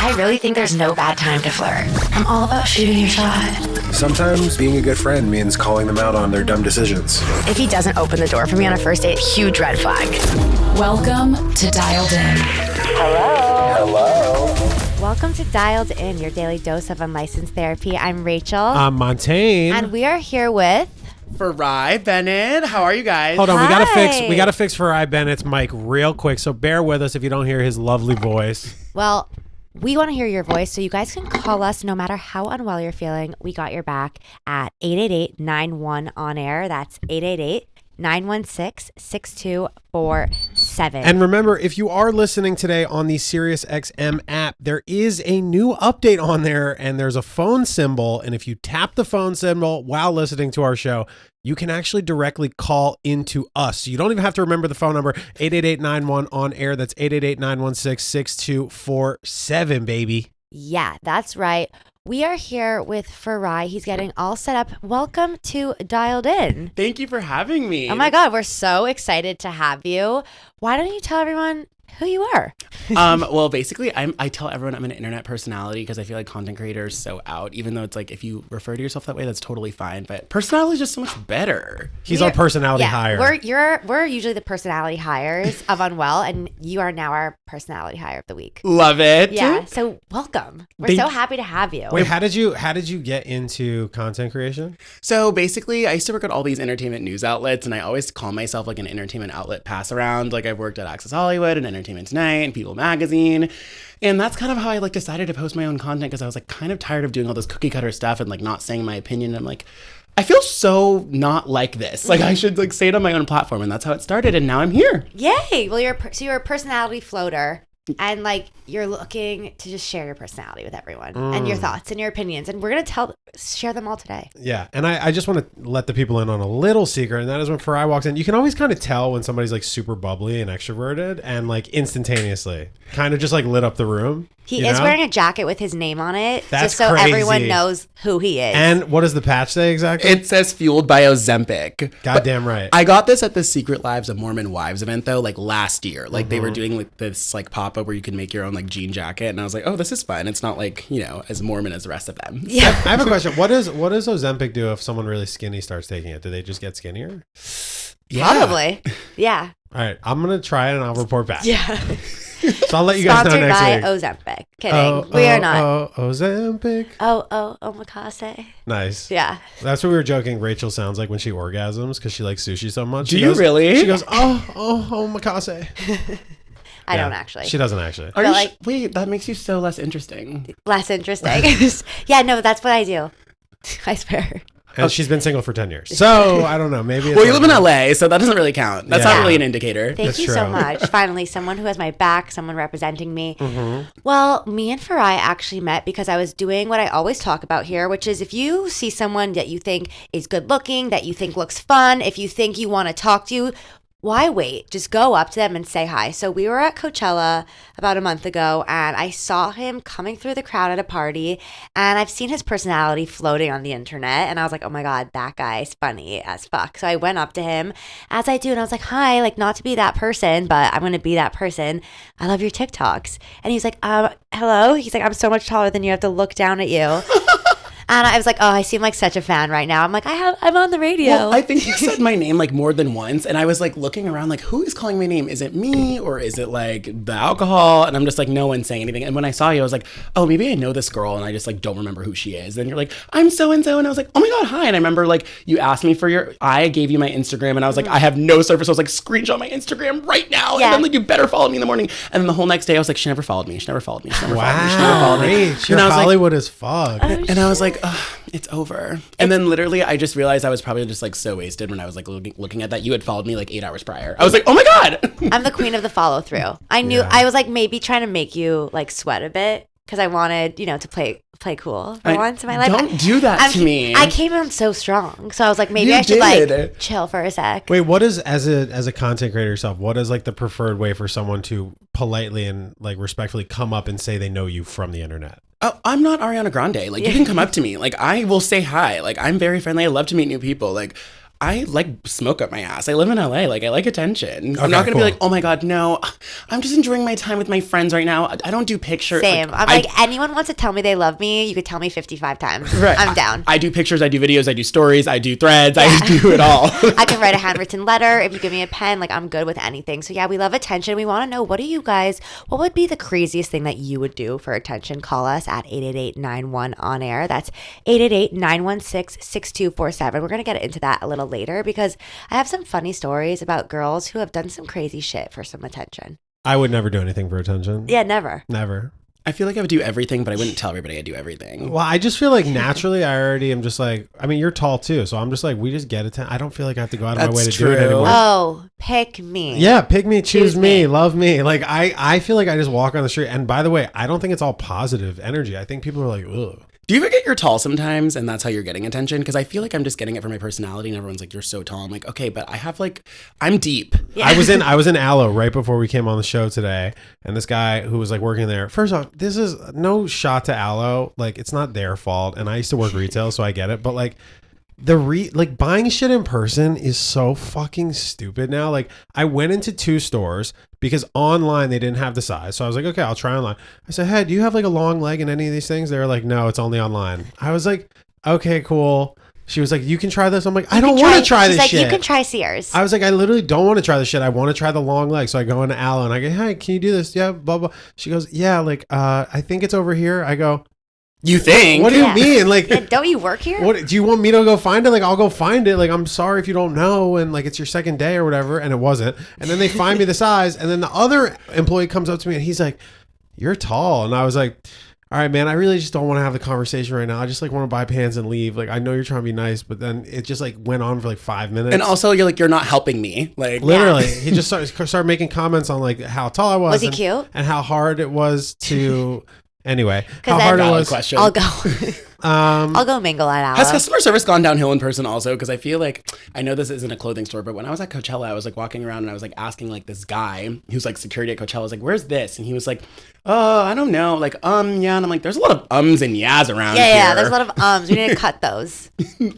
I really think there's no bad time to flirt. I'm all about shooting your shot. Sometimes being a good friend means calling them out on their dumb decisions. If he doesn't open the door for me on a first date, huge red flag. Welcome to Dialed In. Hello. Welcome to Dialed In, your daily dose of unlicensed therapy. I'm Rachel. I'm Montaine. And we are here with Farai Bennett. How are you guys? Hold on, Hi. we gotta fix Farai Bennett's mic real quick. So bear with us if you don't hear his lovely voice. Well, we want to hear your voice, so you guys can call us no matter how unwell you're feeling. We got your back at 888-91-ON-AIR. That's 888-916-6247. And remember, if you are listening today on the SIRIUSXM app, there is a new update on there, and there's a phone symbol. And if you tap the phone symbol while listening to our show, you can actually directly call into us. So you don't even have to remember the phone number, 888-91-ON-AIR. That's 888-916-6247, baby. Yeah, that's right. We are here with Farai. He's getting all set up. Welcome to Dialed In. Thank you for having me. Oh my God, we're so excited to have you. Why don't you tell everyone who you are? Well, basically, I tell everyone I'm an internet personality because I feel like content creator is so out. Even though it's like if you refer to yourself that way, that's totally fine. But personality is just so much better. He's our personality hire. We're usually the personality hires of Unwell, and you are now our personality hire of the week. Love it. Yeah. So welcome. We're so happy to have you. Wait, how did you get into content creation? So basically, I used to work at all these entertainment news outlets, and I always call myself like an entertainment outlet pass around. Like I've worked at Access Hollywood and Entertainment Tonight and People Magazine. And that's kind of how I like decided to post my own content because I was like kind of tired of doing all this cookie cutter stuff and like not saying my opinion. And I'm like, I feel so not like this. Like I should like say it on my own platform. And that's how it started. And now I'm here. Yay. Well, you're a personality floater. And like you're looking to just share your personality with everyone and your thoughts and your opinions, and we're gonna share them all today. Yeah, and I just want to let the people in on a little secret, and that is when Farai walks in, you can always kind of tell when somebody's like super bubbly and extroverted, and like instantaneously kind of just like lit up the room. He is wearing a jacket with his name on it, That's just so crazy. Everyone knows who he is. And what does the patch say exactly? It says fueled by Ozempic. Goddamn right. I got this at the Secret Lives of Mormon Wives event though, like last year. Like they were doing like this like pop-up where you could make your own like jean jacket, and I was like, oh, this is fun. It's not like, you know, as Mormon as the rest of them. Yeah. I have a question. What does Ozempic do if someone really skinny starts taking it? Do they just get skinnier? Yeah. Probably. Yeah. All right, I'm gonna try it and I'll report back. Yeah. So I'll let you guys know Sponsored next by week. Ozempic. Kidding. We are not. Ozempic. Omakase. Nice. Yeah. That's what we were joking. Rachel sounds like when she orgasms because she likes sushi so much. Do you really? She goes, omakase. I don't actually. She doesn't actually. Are you like- wait, that makes you so less interesting. Less interesting. Yeah, no, that's what I do. I swear. And she's been single for 10 years. So I don't know. Maybe it's Well, you live in LA, so that doesn't really count. That's Yeah. not really an indicator. Thank That's you so true. much. Finally, someone who has my back, someone representing me. Mm-hmm. Well, me and Farai actually met because I was doing what I always talk about here, which is if you see someone that you think is good looking, that you think looks fun, if you think you want to talk to you, why wait? Just go up to them and say hi. So we were at Coachella about a month ago, and I saw him coming through the crowd at a party, and I've seen his personality floating on the internet, and I was like, oh my God, that guy's funny as fuck. So I went up to him, as I do, and I was like, hi, like not to be that person, but I'm going to be that person. I love your TikToks. And he's like, hello? He's like, I'm so much taller than you. I have to look down at you. And I was like, oh, I seem like such a fan right now. I'm like, I'm on the radio. Well, I think you said my name like more than once, and I was like looking around like, who is calling my name? Is it me or is it like the alcohol? And I'm just like, no one's saying anything. And when I saw you, I was like, oh, maybe I know this girl and I just like don't remember who she is. And you're like, I'm so-and-so. And I was like, oh my God, hi. And I remember like you asked me for I gave you my Instagram, and I was like, I have no service. So I was like, screenshot my Instagram right now. Yeah. And then like, you better follow me in the morning. And then the whole next day I was like, she never followed me. She never followed me. She never followed me. She never followed me. Rach, you're And I was like, Hollywood as fuck. and I was like, ugh, it's over. And then literally I just realized I was probably just like so wasted when I was like looking at that. You had followed me like 8 hours prior. I was like, oh my God. I'm the queen of the follow through. I knew Yeah. I was like maybe trying to make you like sweat a bit because I wanted, to play cool for once in my life. Don't do that to me. I came on so strong. So I was like, maybe You I should did. like chill for a sec. Wait, what is, as a content creator yourself, what is like the preferred way for someone to politely and like respectfully come up and say they know you from the internet? Oh, I'm not Ariana Grande. Like, you can come up to me. Like, I will say hi. Like, I'm very friendly. I love to meet new people. Like, I like smoke up my ass. I live in LA. Like, I like attention. I'm Okay, not gonna cool. be like, oh my God, no. I'm just enjoying my time with my friends right now. I don't do pictures. Same. I'm like, anyone wants to tell me they love me, you could tell me 55 times. Right. I'm down. I do pictures, I do videos, I do stories, I do threads, I do it all. I can write a handwritten letter. If you give me a pen, like, I'm good with anything. So yeah, we love attention. We want to know, what would be the craziest thing that you would do for attention? Call us at 888-91-ON-AIR. That's 888-916-6247. We're going to get into that a little later because I have some funny stories about girls who have done some crazy shit for some attention. I would never do anything for attention. Yeah, never. Never. I feel like I would do everything, but I wouldn't tell everybody I do everything. Well, I just feel like naturally I already am just like, I mean, you're tall too. So I'm just like, we just get it. I don't feel like I have to go out of my way to That's do it true. anymore. Oh, pick me. Yeah, pick me, choose me, me. love me. Like, I feel like I just walk on the street. And by the way, I don't think it's all positive energy. I think people are like, ugh. Do you forget you're tall sometimes and that's how you're getting attention? Because I feel like I'm just getting it from my personality and everyone's like, you're so tall. I'm like, okay, but I have like, I'm deep. Yeah. I was in Aloe right before we came on the show today, and this guy who was like working there. First off, this is no shot to Aloe. Like, it's not their fault, and I used to work retail, so I get it. But like, like buying shit in person is so fucking stupid now. Like, I went into 2 stores because online they didn't have the size, so I was like, okay, I'll try online. I said, hey, do you have like a long leg in any of these things? They were like, no, it's only online. I was like, okay, cool. She was like, you can try this. I'm like, I don't want to try this shit. She's like, you can try Sears. I was like, I literally don't want to try this shit. I want to try the long leg. So I go into Aloe and I go, hey, can you do this? Yeah, blah, blah. She goes, yeah, like, I think it's over here. I go, You think? what do you mean? Like, Yeah, don't you work here? what do you want me to go find it? Like, I'll go find it. Like, I'm sorry if you don't know. And like, it's your second day or whatever. And it wasn't. And then they find me the size. And then the other employee comes up to me and he's like, you're tall. And I was like, all right, man, I really just don't want to have the conversation right now. I just like want to buy pants and leave. Like, I know you're trying to be nice, but then it just like went on for like 5 minutes. And also, you're like, you're not helping me. Like, Literally, he just started making comments on like how tall I was. Was he and, cute? And how hard it was to. Anyway, how then- hard it valid was. question. I'll go. I'll go mingle at Aloe. Has customer service gone downhill in person also? Because I feel like, I know this isn't a clothing store, but when I was at Coachella, I was like walking around and I was like asking like this guy who's like security at Coachella, I was like, where's this? And he was like, I don't know. Like, yeah. And I'm like, there's a lot of ums and yas around here. Yeah, there's a lot of ums. We need to cut those.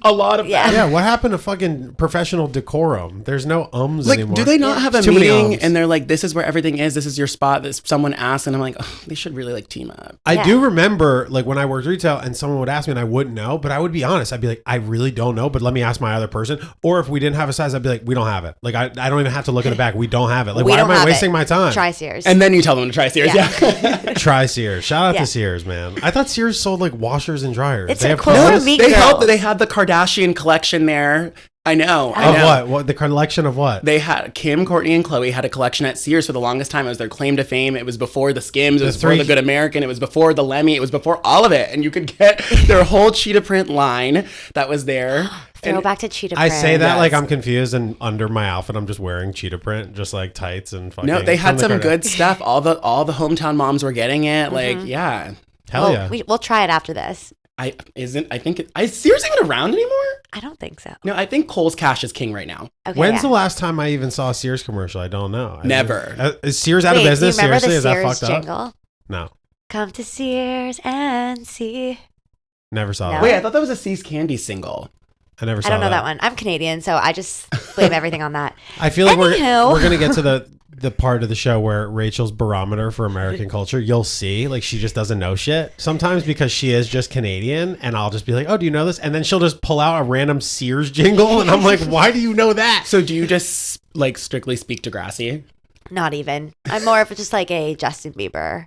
A lot of Yeah. Yeah, what happened to fucking professional decorum? There's no ums Like, anymore. do they not have a Too many meeting ums. and they're like, this is where everything is, this is your spot, this someone asks, and I'm like, oh, they should really like team up. I Yeah. do remember like when I worked retail and someone would ask me and I wouldn't know, but I would be honest. I'd be like, I really don't know, but let me ask my other person. Or if we didn't have a size, I'd be like, we don't have it. Like, I don't even have to look in the back. We don't have it. Like, We why don't am I have wasting it. my time? Try Sears. And then you tell them to try Sears. Yeah. Yeah. Try Sears. Shout out Yeah. to Sears, man. I thought Sears sold like washers and dryers. It's They a have cool clothes? meet They girl. helped. They had the Kardashian collection there. I know. I Of know. what? What the collection of what? They had Kim, Courtney, and Chloe had a collection at Sears for the longest time. It was their claim to fame. It was before the Skims. It was before three- the Good American. It was before the Lemmy. It was before all of it. And you could get their whole cheetah print line that was there. Throw back to cheetah I print. say that Yes. like I'm confused, and under my outfit I'm just wearing cheetah print, just like tights and fucking. No, they had from the some Kardashians. good stuff. All the hometown moms were getting it. Like, yeah. Hell yeah. We'll try it after this. Is Sears even around anymore? I don't think so. No, I think Kohl's Cash is king right now. Okay. When's yeah. the last time I even saw a Sears commercial? I don't know. Never. Is Sears out Wait, of business? Do you remember Seriously, the is that Sears fucked up? jingle? No, Come to Sears and see. never saw No. that. Wait, I thought that was a See's Candy single. I never saw I don't know that one. I'm Canadian, so I just blame everything on that. I feel like Anywho. we're gonna get to the part of the show where Rachel's barometer for American culture. You'll see, like, she just doesn't know shit sometimes because she is just Canadian, and I'll just be like, oh, do you know this? And then she'll just pull out a random Sears jingle, and I'm like, why do you know that? So do you just like strictly speak Degrassi? Not even. I'm more of just like a Justin Bieber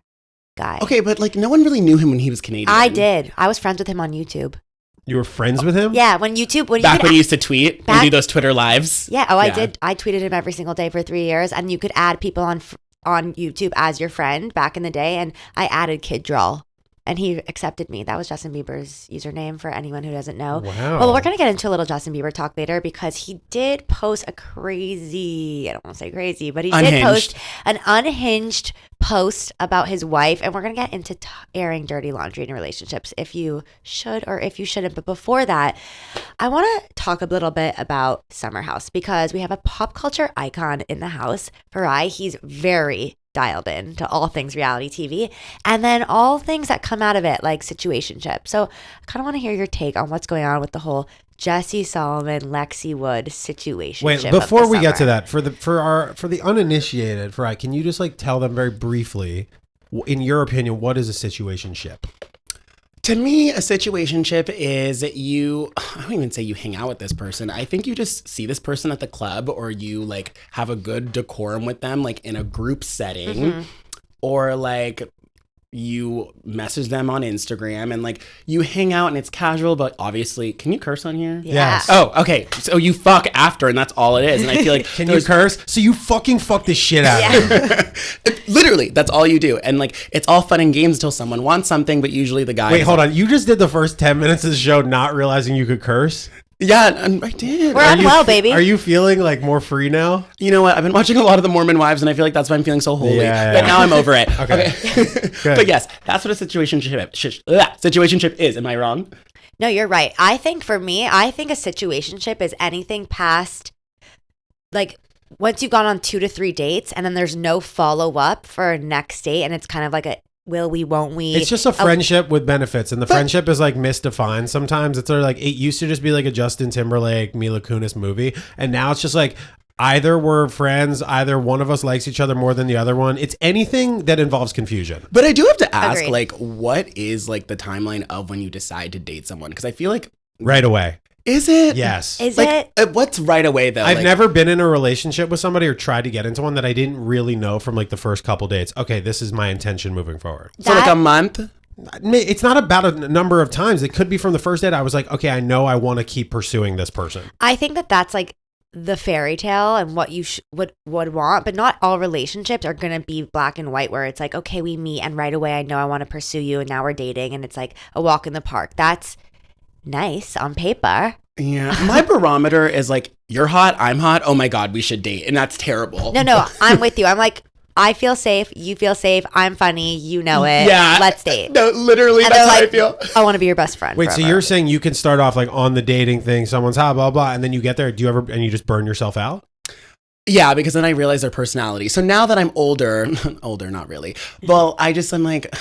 guy. Okay, but like no one really knew him when he was Canadian. I did. I was friends with him on YouTube. You were friends with him? Yeah, when you Back could when he used to tweet and Back- do those Twitter lives. Yeah. Oh, I did. I tweeted him every single day for 3 years, and you could add people on YouTube as your friend back in the day. And I added Kid Drawl, and he accepted me. That was Justin Bieber's username for anyone who doesn't know. Wow. Well, we're gonna get into a little Justin Bieber talk later because he did post a crazy. I don't want to say crazy, but he did Unhinged. post an unhinged post about his wife, and we're gonna get into airing dirty laundry in relationships if you should or if you shouldn't. But before that, I want to talk a little bit about Summer House because we have a pop culture icon in the house. Farai, he's very dialed in to all things reality TV, and then all things that come out of it, like Situationships. So I kind of want to hear your take on what's going on with the whole Jesse Solomon, Lexi Wood situation. Wait, before we get to that, for the uninitiated, Farai, can you just like tell them very briefly, in your opinion, what is a situationship? To me, a situationship is I don't even say you hang out with this person. I think you just see this person at the club, or you like have a good decorum with them, like in a group setting, or like you message them on Instagram and like you hang out and it's casual, but obviously, can you curse on here? Yeah. Oh, okay. So you fuck after and that's all it is. And I feel like can you curse? So you fucking fuck the shit out of me. Literally, that's all you do. And like it's all fun and games until someone wants something, but usually the guy. Wait, hold on. You just did the first 10 minutes of the show not realizing you could curse? Yeah, I did. We're Unwell, baby. Are you feeling like more free now? You know what? I've been watching a lot of the Mormon Wives, and I feel like that's why I'm feeling so holy. Yeah. But now I'm over it. Okay. But yes, that's what a situationship is. Am I wrong? No, you're right. I think for me, a situationship is anything past, like, once you've gone on 2 to 3 dates, and then there's no follow up for a next date, and it's kind of like a will we, won't we? It's just a friendship with benefits, and the friendship is like misdefined. Sometimes it's sort of like it used to just be like a Justin Timberlake, Mila Kunis movie, and now it's just like either we're friends, either one of us likes each other more than the other one. It's anything that involves confusion. But I do have to ask, Agreed. like, what is like the timeline of when you decide to date someone? Because I feel like Right away. Is it? Yes. Is like, it? What's right away though? I've never been in a relationship with somebody or tried to get into one that I didn't really know from like the first couple dates. Okay, this is my intention moving forward. So like a month? It's not about a number of times. It could be from the first date. I was like, okay, I know I want to keep pursuing this person. I think that's like the fairy tale and what you would want, but not all relationships are going to be black and white where it's like, okay, we meet and right away I know I want to pursue you and now we're dating and it's like a walk in the park. That's nice on paper. Yeah. My barometer is like, you're hot, I'm hot, oh my God, we should date. And that's terrible. No, I'm with you. I'm like, I feel safe, you feel safe, I'm funny, you know it. Yeah. Let's date. No, literally, And that's how they're I feel. I want to be your best friend. Wait, forever. so you're saying you can start off like on the dating thing, someone's hot, blah, blah, and then you get there, do you ever, and you just burn yourself out? Yeah, because then I realize their personality. So now that I'm older, not really. Well, I'm like,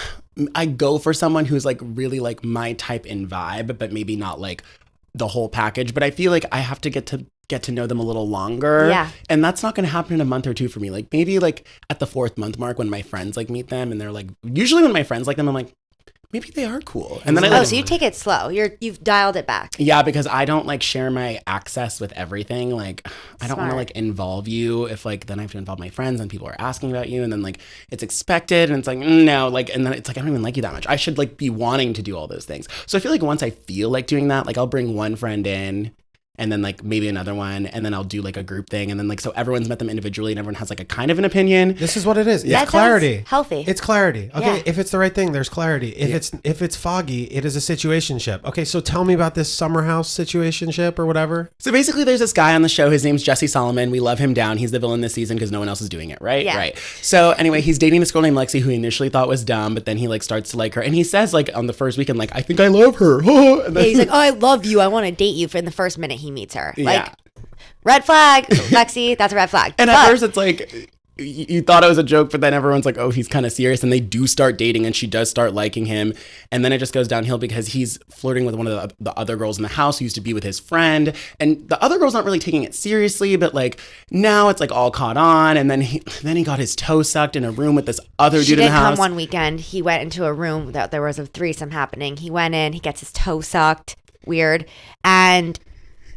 I go for someone who's like really like my type in vibe, but maybe not like the whole package. But I feel like I have to get to know them a little longer. Yeah. And that's not going to happen in a month or two for me. Like maybe like at the 4th month mark when my friends like meet them and they're like, usually when my friends like them, I'm like, maybe they are cool. And then so you take it slow. You've dialed it back. Yeah, because I don't like share my access with everything. Like I don't want to Smart. like involve you if like then I have to involve my friends and people are asking about you and then like it's expected and it's like no, like and then it's like I don't even like you that much. I should like be wanting to do all those things. So I feel like once I feel like doing that, like I'll bring one friend in and then like maybe another one and then I'll do like a group thing and then like so everyone's met them individually and everyone has like a kind of an opinion. This is what it is. It's That sounds clarity. healthy. It's clarity. Okay, Yeah. if it's the right thing, there's clarity. If it's foggy, it is a situationship. Okay, so tell me about this summer house situationship or whatever. So basically there's this guy on the show, his name's Jesse Solomon. We love him down. He's the villain this season because no one else is doing it, right? Yeah. Right. So anyway, he's dating this girl named Lexi who he initially thought was dumb, but then he like starts to like her. And he says like on the first weekend, like, I think I love her. And then, Yeah, he's like, oh, I love you. I want to date you for in the first minute he meets her. Like, Yeah. red flag, Lexi, that's a red flag. and But at first it's like, you thought it was a joke, but then everyone's like, oh, he's kind of serious. And they do start dating and she does start liking him. And then it just goes downhill because he's flirting with one of the other girls in the house who used to be with his friend. And the other girl's not really taking it seriously, but like now it's like all caught on. And then he got his toe sucked in a room with this other she dude in did the house. come one weekend. He went into a room that there was a threesome happening. He went in, he gets his toe sucked. Weird. And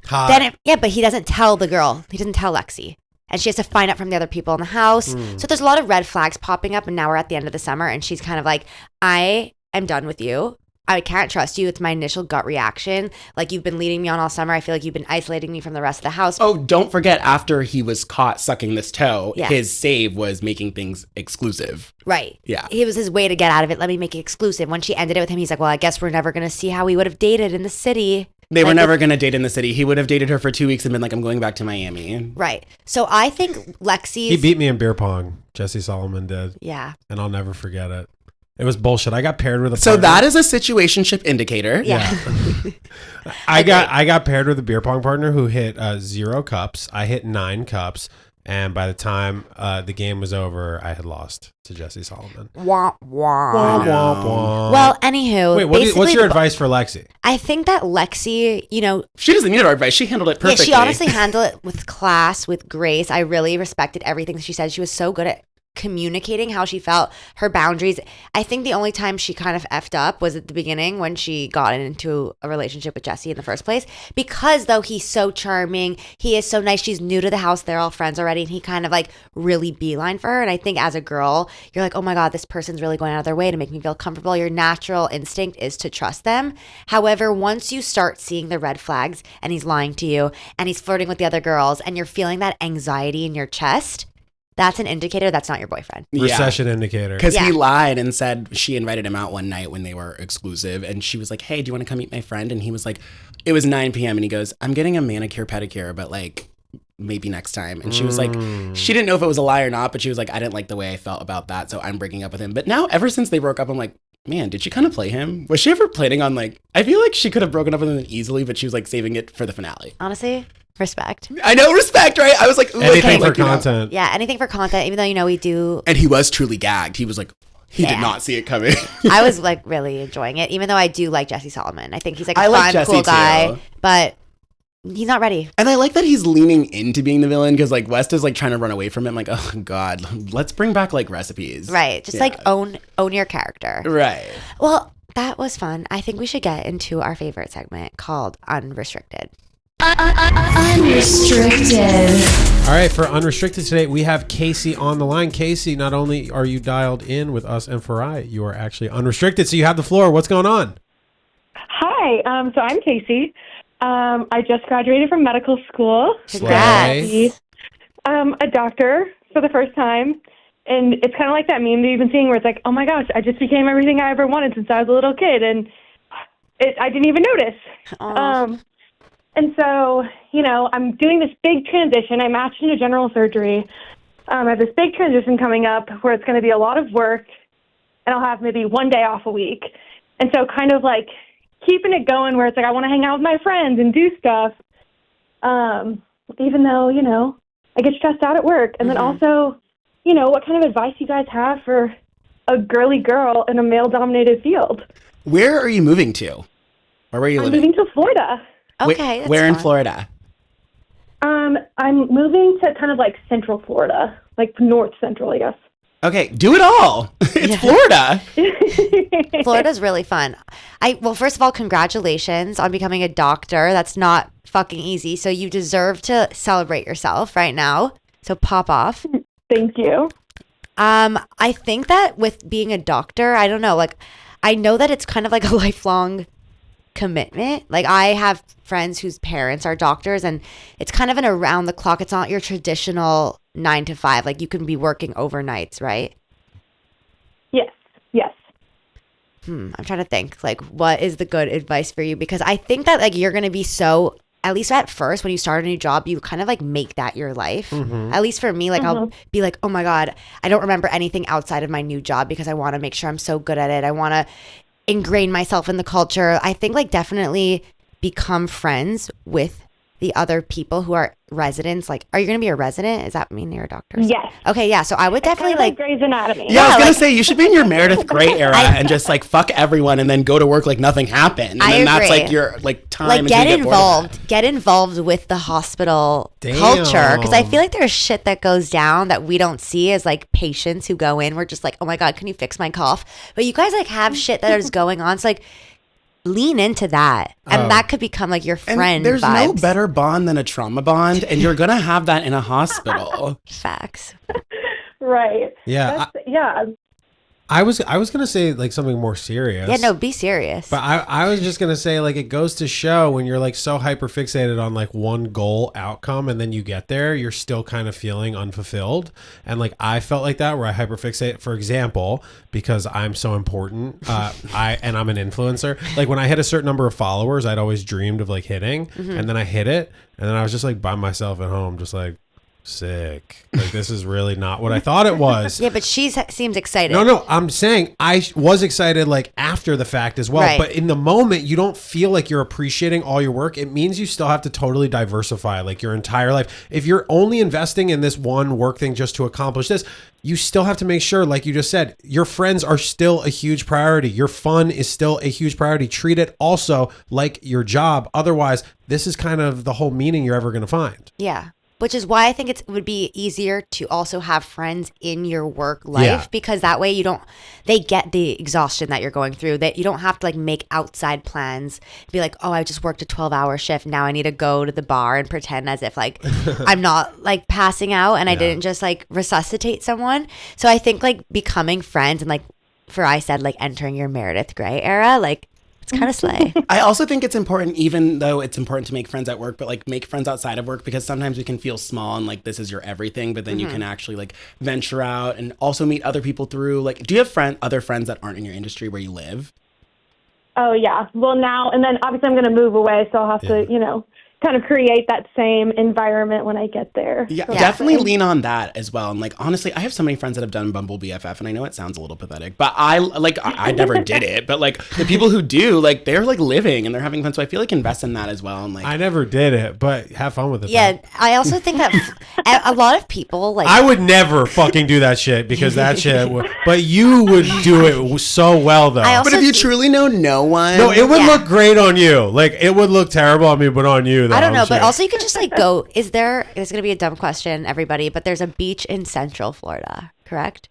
Hot. then, but he doesn't tell the girl. He doesn't tell Lexi. And she has to find out from the other people in the house. So there's a lot of red flags popping up. And now we're at the end of the summer. And she's kind of like, I am done with you. I can't trust you. It's my initial gut reaction. Like, you've been leading me on all summer. I feel like you've been isolating me from the rest of the house. Oh, don't forget, after he was caught sucking this toe, Yeah. his save was making things exclusive. Right. Yeah. It was his way to get out of it. Let me make it exclusive. When she ended it with him, he's like, well, I guess we're never going to see how we would have dated in the city. They were Like, never going to date in the city. He would have dated her for 2 weeks and been like, I'm going back to Miami. Right. So I think Lexi's. He beat me in beer pong. Jesse Solomon did. Yeah. And I'll never forget it. It was bullshit. I got paired with a So partner. that is a situationship indicator. Yeah. I got paired with a beer pong partner who hit 0 cups. I hit 9 cups. And by the time the game was over, I had lost to Jesse Solomon. Wah, wah. Wah, wah, wah. Well, anywho. Wait, what's your advice for Lexi? I think that Lexi, she doesn't need our advice. She handled it perfectly. Yeah, she honestly handled it with class, with grace. I really respected everything she said. She was so good at communicating how she felt, her boundaries. I think the only time she kind of effed up was at the beginning when she got into a relationship with Jesse in the first place, because though he's so charming, he is so nice, she's new to the house, they're all friends already, and he kind of like really beeline for her. And I think as a girl, you're like, oh my God, this person's really going out of their way to make me feel comfortable. Your natural instinct is to trust them. However, once you start seeing the red flags and he's lying to you and he's flirting with the other girls and you're feeling that anxiety in your chest, that's an indicator that's not your boyfriend. Recession indicator. Because he lied and said she invited him out one night when they were exclusive. And she was like, hey, do you want to come meet my friend? And he was like, it was 9 p.m. And he goes, I'm getting a manicure, pedicure, but like maybe next time. And she was like, she didn't know if it was a lie or not, but she was like, I didn't like the way I felt about that. So I'm breaking up with him. But now ever since they broke up, I'm like, man, did she kind of play him? Was she ever planning on like, I feel like she could have broken up with him easily, but she was like saving it for the finale. Honestly, respect. I know, respect, right? I was like, ooh, anything for like, content. Yeah, anything for content, even though, we do. And he was truly gagged. He was like, he did not see it coming. I was like really enjoying it, even though I do like Jesse Solomon. I think he's like a like fun, cool guy, too. but he's not ready. And I like that he's leaning into being the villain, because like West is like trying to run away from it. I'm like, oh God, let's bring back like recipes. Right. Just like own your character. Right. Well, that was fun. I think we should get into our favorite segment called Unrestricted. Unrestricted. All right, for Unrestricted today, we have Casey on the line. Casey, not only are you dialed in with us and Farai, you are actually unrestricted, so you have the floor. What's going on? Hi, so I'm Casey. I just graduated from medical school. Slay. A doctor for the first time. And it's kind of like that meme that you've been seeing where it's like, oh my gosh, I just became everything I ever wanted since I was a little kid. And I didn't even notice. And so, I'm doing this big transition. I matched into general surgery. I have this big transition coming up where it's going to be a lot of work, and I'll have maybe one day off a week. And so kind of like keeping it going where it's like I want to hang out with my friends and do stuff, even though, I get stressed out at work. And then also, what kind of advice you guys have for a girly girl in a male-dominated field? Where are you moving to? Where were you living? I'm moving to Florida. Okay. Where in fun. Florida? I'm moving to kind of like central Florida, like north central, I guess. Okay, do it all. It's Florida. Florida's really fun. Well, first of all, congratulations on becoming a doctor. That's not fucking easy. So you deserve to celebrate yourself right now. So pop off. Thank you. I think that with being a doctor, I don't know, like I know that it's kind of like a lifelong commitment. Like I have friends whose parents are doctors, and it's kind of an around the clock. It's not your traditional 9 to 5. Like you can be working overnights, right? Yes. I'm trying to think, like, what is the good advice for you? Because I think that like you're going to be so, at least at first when you start a new job, you kind of like make that your life. At least for me, like I'll be like, oh my God, I don't remember anything outside of my new job because I want to make sure I'm so good at it. I want to ingrain myself in the culture. I think like definitely become friends with the other people who are residents. Like, are you going to be a resident? Does that mean you're a doctor? Yes. Okay, yeah. So I would definitely like Grey's Anatomy. Yeah, I was going to say, you should be in your Meredith Grey era and just like fuck everyone and then go to work like nothing happened. And then that's like your like time. Like until you get involved with the hospital culture. Because I feel like there's shit that goes down that we don't see as like patients who go in. We're just like, oh my God, can you fix my cough? But you guys like have shit that is going on. So like, lean into that, and that could become like your friend. And there's vibes. no better bond than a trauma bond, and you're gonna have that in a hospital. Facts. Right. Yeah. Yeah. I was gonna say like something more serious. Yeah, no, be serious. But I was just gonna say like it goes to show when you're like so hyper fixated on like one goal outcome and then you get there, you're still kind of feeling unfulfilled. And like I felt like that where I hyper fixate, for example, because I'm so important. I'm an influencer. Like when I hit a certain number of followers, I'd always dreamed of like hitting, and then I hit it, and then I was just like by myself at home, just like sick. Like, this is really not what I thought it was. Yeah, but she seems excited. No, I'm saying I was excited like after the fact as well. Right. But in the moment, you don't feel like you're appreciating all your work. It means you still have to totally diversify like your entire life. If you're only investing in this one work thing just to accomplish this, you still have to make sure, like you just said, your friends are still a huge priority. Your fun is still a huge priority. Treat it also like your job. Otherwise, this is kind of the whole meaning you're ever going to find. Yeah. Which is why I think it would be easier to also have friends in your work life, because that way they get the exhaustion that you're going through, that you don't have to like make outside plans, be like, oh, I just worked a 12-hour shift. Now I need to go to the bar and pretend as if like I'm not like passing out and I didn't just like resuscitate someone. So I think like becoming friends and like Farai said, like entering your Meredith Grey era, like it's kind of slay. I also think it's important, even though it's important to make friends at work, but like make friends outside of work, because sometimes we can feel small and like this is your everything, but then you can actually like venture out and also meet other people through like, do you have other friends that aren't in your industry where you live? Oh, yeah. Well, now, and then obviously I'm going to move away, so I'll have to, kind of create that same environment when I get there. Yeah, definitely lean on that as well. And like, honestly, I have so many friends that have done Bumble BFF, and I know it sounds a little pathetic, but I never did it. But like the people who do, like they're like living and they're having fun. So I feel like invest in that as well. And like, I never did it, but have fun with it. Yeah, though. I also think that a lot of people like. I would never fucking do that shit because that shit but you would do it so well though. But if you truly know no one. No, it would look great on you. Like it would look terrible on me, but on you though. I don't know, but also you could just like go, it's going to be a dumb question, everybody, but there's a beach in Central Florida, correct?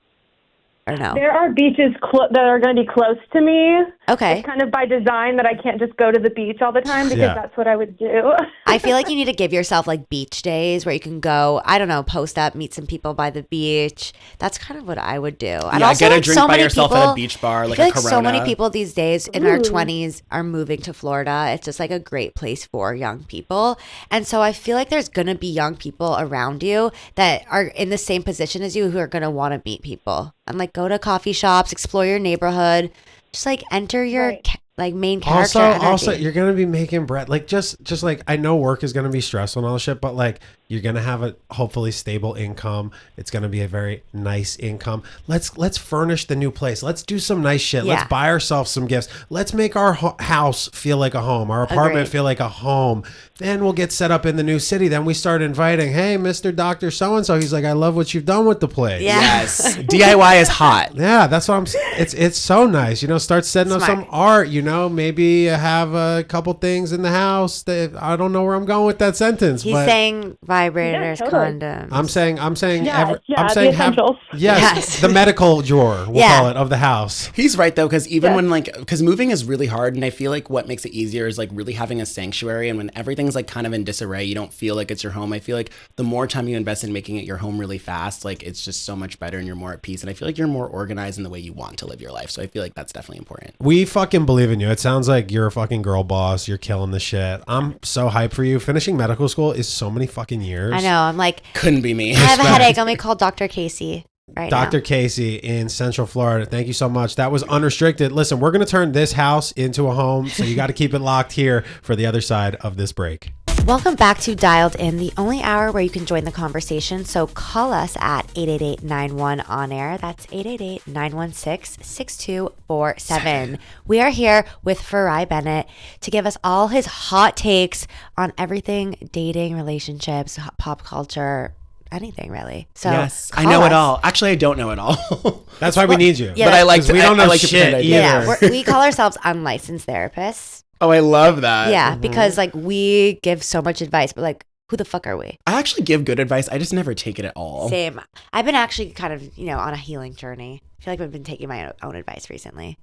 Or no? There are beaches that are going to be close to me. Okay. It's kind of by design that I can't just go to the beach all the time because that's what I would do. I feel like you need to give yourself like beach days where you can go, I don't know, post up, meet some people by the beach. That's kind of what I would do. And also, get a drink by yourself at a beach bar, like I feel a like Corona. so many people these days in our 20s are moving to Florida. It's just like a great place for young people. And so I feel like there's going to be young people around you that are in the same position as you who are going to want to meet people. And like go to coffee shops, explore your neighborhood, just like enter your like main character energy. Also, you're gonna be making bread. Like just like I know work is gonna be stressful and all this shit, but like you're gonna have a hopefully stable income. It's gonna be a very nice income. Let's furnish the new place. Let's do some nice shit. Yeah. Let's buy ourselves some gifts. Let's make our house feel like a home. Our apartment feel like a home. Then we'll get set up in the new city. Then we start inviting, hey, Mr. Dr. So-and-so. He's like, I love what you've done with the place. Yeah. Yes. DIY is hot. Yeah, that's what I'm saying. It's so nice. Start setting up some art, maybe have a couple things in the house that I don't know where I'm going with that sentence. He's saying vibrators, condoms. I'm saying I'm saying the have, essentials. the medical drawer, we'll call it, of the house. He's right though, because even when because moving is really hard, and I feel like what makes it easier is like really having a sanctuary, and when everything's like kind of in disarray, you don't feel like it's your home. I feel like the more time you invest in making it your home really fast, like it's just so much better and you're more at peace, and I feel like you're more organized in the way you want to live your life. So I feel like that's definitely important. We fucking believe in you. It sounds like you're a fucking girl boss. You're killing the shit. I'm so hyped for you. Finishing medical school is so many fucking years. I know. I'm like, couldn't be me. I have a headache. Let me call Dr. Casey right now. Dr. Casey in Central Florida. Thank you so much. That was unrestricted. Listen, we're going to turn this house into a home, so you got to keep it locked here for the other side of this break. Welcome back to Dialed In, the only hour where you can join the conversation. So call us at 888-91-ON-AIR. That's 888-916-6247. We are here with Farai Bennett to give us all his hot takes on everything dating, relationships, pop culture, anything really. So yes, I know it all. Actually, I don't know it all. That's why we need you. Yeah, but I like to, we don't know like shit either. Yeah, we call ourselves unlicensed therapists. Oh, I love that. Yeah, because like we give so much advice, but like who the fuck are we? I actually give good advice. I just never take it at all. Same. I've been actually kind of, on a healing journey. I feel like I've been taking my own advice recently.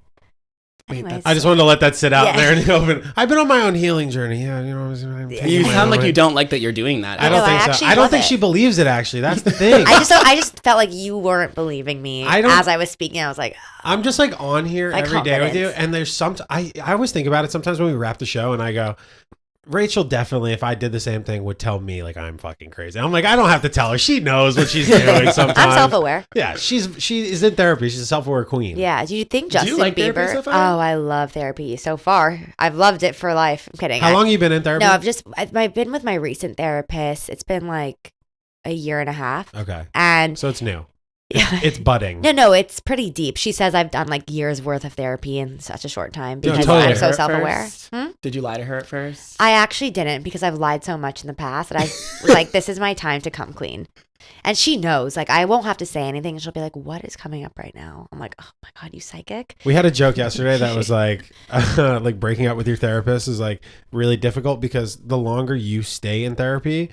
Anyways. I just wanted to let that sit out there in the open. I've been on my own healing journey. Yeah, you sound like you don't like that you're doing that. I don't think so. I don't think she believes it. Actually, that's the thing. I just felt like you weren't believing me as I was speaking. I was like, I'm just like on here every day with you, and there's I always think about it sometimes when we wrap the show, and I go, Rachel definitely, if I did the same thing, would tell me like I'm fucking crazy. I'm like, I don't have to tell her. She knows what she's doing sometimes. I'm self-aware. Yeah, she is in therapy. She's a self-aware queen. Yeah. Do you think Justin Bieber? So oh, I love therapy so far. I've loved it for life. I'm kidding. How long have you been in therapy? No, I've been with my recent therapist. It's been like a year and a half. Okay. And So it's new. It's budding. No, it's pretty deep. She says I've done like years worth of therapy in such a short time because totally. I'm so self-aware. Did you lie to her at first? I actually didn't because I've lied so much in the past that I was like, this is my time to come clean. And she knows, like, I won't have to say anything. And she'll be like, what is coming up right now? I'm like, oh my God, you psychic. We had a joke yesterday that was like, like breaking up with your therapist is like really difficult because the longer you stay in therapy,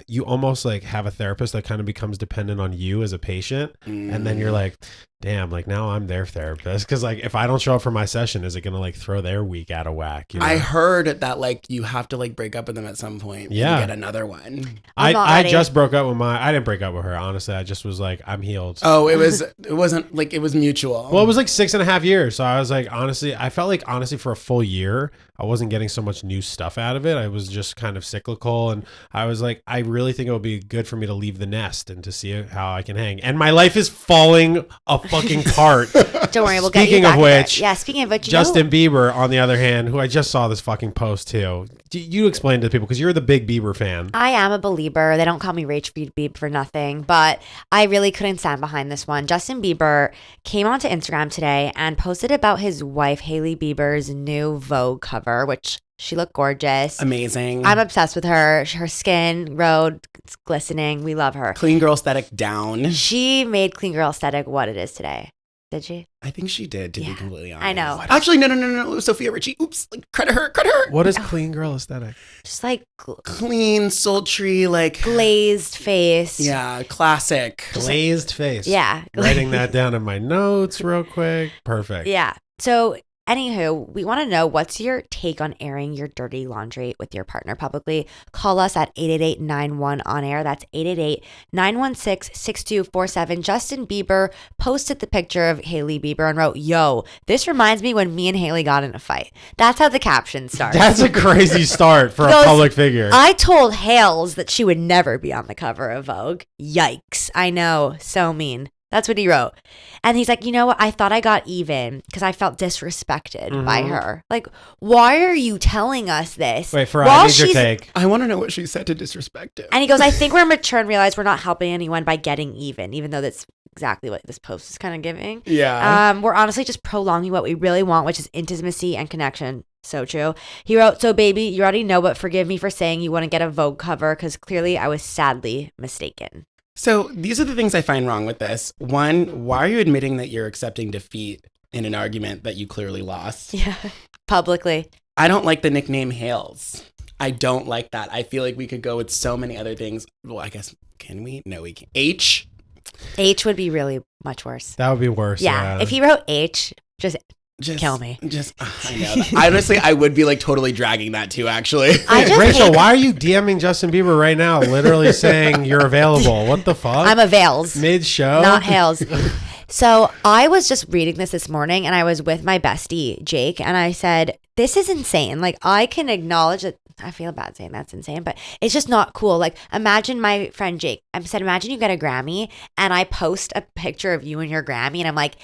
you almost like have a therapist that kind of becomes dependent on you as a patient. And then you're like, damn, like now I'm their therapist. Cause like if I don't show up for my session, is it going to like throw their week out of whack? You know? I heard that like you have to like break up with them at some point. Yeah. And get another one. I just broke up with I didn't break up with her. Honestly, I just was like, I'm healed. Oh, it wasn't like, it was mutual. Well, it was like 6.5 years. So I was like, honestly, I felt like honestly for a full year, I wasn't getting so much new stuff out of it. I was just kind of cyclical. And I was like, I really think it would be good for me to leave the nest and to see how I can hang. And my life is falling fucking apart. Don't worry, we'll get you back. Speaking of which, Justin Bieber, on the other hand, who I just saw this fucking post too. You explain to people because you're the big Bieber fan. I am a believer. They don't call me Rach Bieber for nothing, but I really couldn't stand behind this one. Justin Bieber came onto Instagram today and posted about his wife Hailey Bieber's new Vogue cover, which she looked gorgeous. Amazing. I'm obsessed with her. Her skin, it's glistening. We love her. Clean girl aesthetic down. She made clean girl aesthetic what it is today. Did she? I think she did, to be completely honest. I know. Actually, no. It was Sophia Richie. Oops. Like, credit her. What is clean girl aesthetic? Just like clean, sultry, like glazed face. Yeah, classic. Glazed face. Yeah. Writing that down in my notes real quick. Perfect. Yeah. So anywho, we want to know, what's your take on airing your dirty laundry with your partner publicly? Call us at 888-91-ON-AIR. That's 888-916-6247. Justin Bieber posted the picture of Hailey Bieber and wrote, yo, this reminds me when me and Hailey got in a fight. That's how the caption starts. That's a crazy start for a public figure. I told Hales that she would never be on the cover of Vogue. Yikes. I know. So mean. That's what he wrote. And he's like, you know what? I thought I got even because I felt disrespected by her. Like, why are you telling us this? Wait, I need your take. I want to know what she said to disrespect him. And he goes, I think we're mature and realize we're not helping anyone by getting even though that's exactly what this post is kind of giving. Yeah. We're honestly just prolonging what we really want, which is intimacy and connection. So true. He wrote, so baby, you already know, but forgive me for saying you want to get a Vogue cover because clearly I was sadly mistaken. So these are the things I find wrong with this. One, why are you admitting that you're accepting defeat in an argument that you clearly lost? Yeah, publicly. I don't like the nickname Hales. I don't like that. I feel like we could go with so many other things. Well, I guess, can we? No, we can't. H would be really much worse. That would be worse. Yeah. If he wrote H, just kill me. I know. Honestly, I would be like totally dragging that too, actually. Rachel, why are you DMing Justin Bieber right now? Literally saying you're available. What the fuck? I'm a Vales. Mid-show? Not Hales. So I was just reading this morning and I was with my bestie, Jake, and I said, this is insane. Like, I can acknowledge that I feel bad saying that's insane, but it's just not cool. Like, imagine my friend Jake. I said, imagine you get a Grammy and I post a picture of you and your Grammy and I'm like,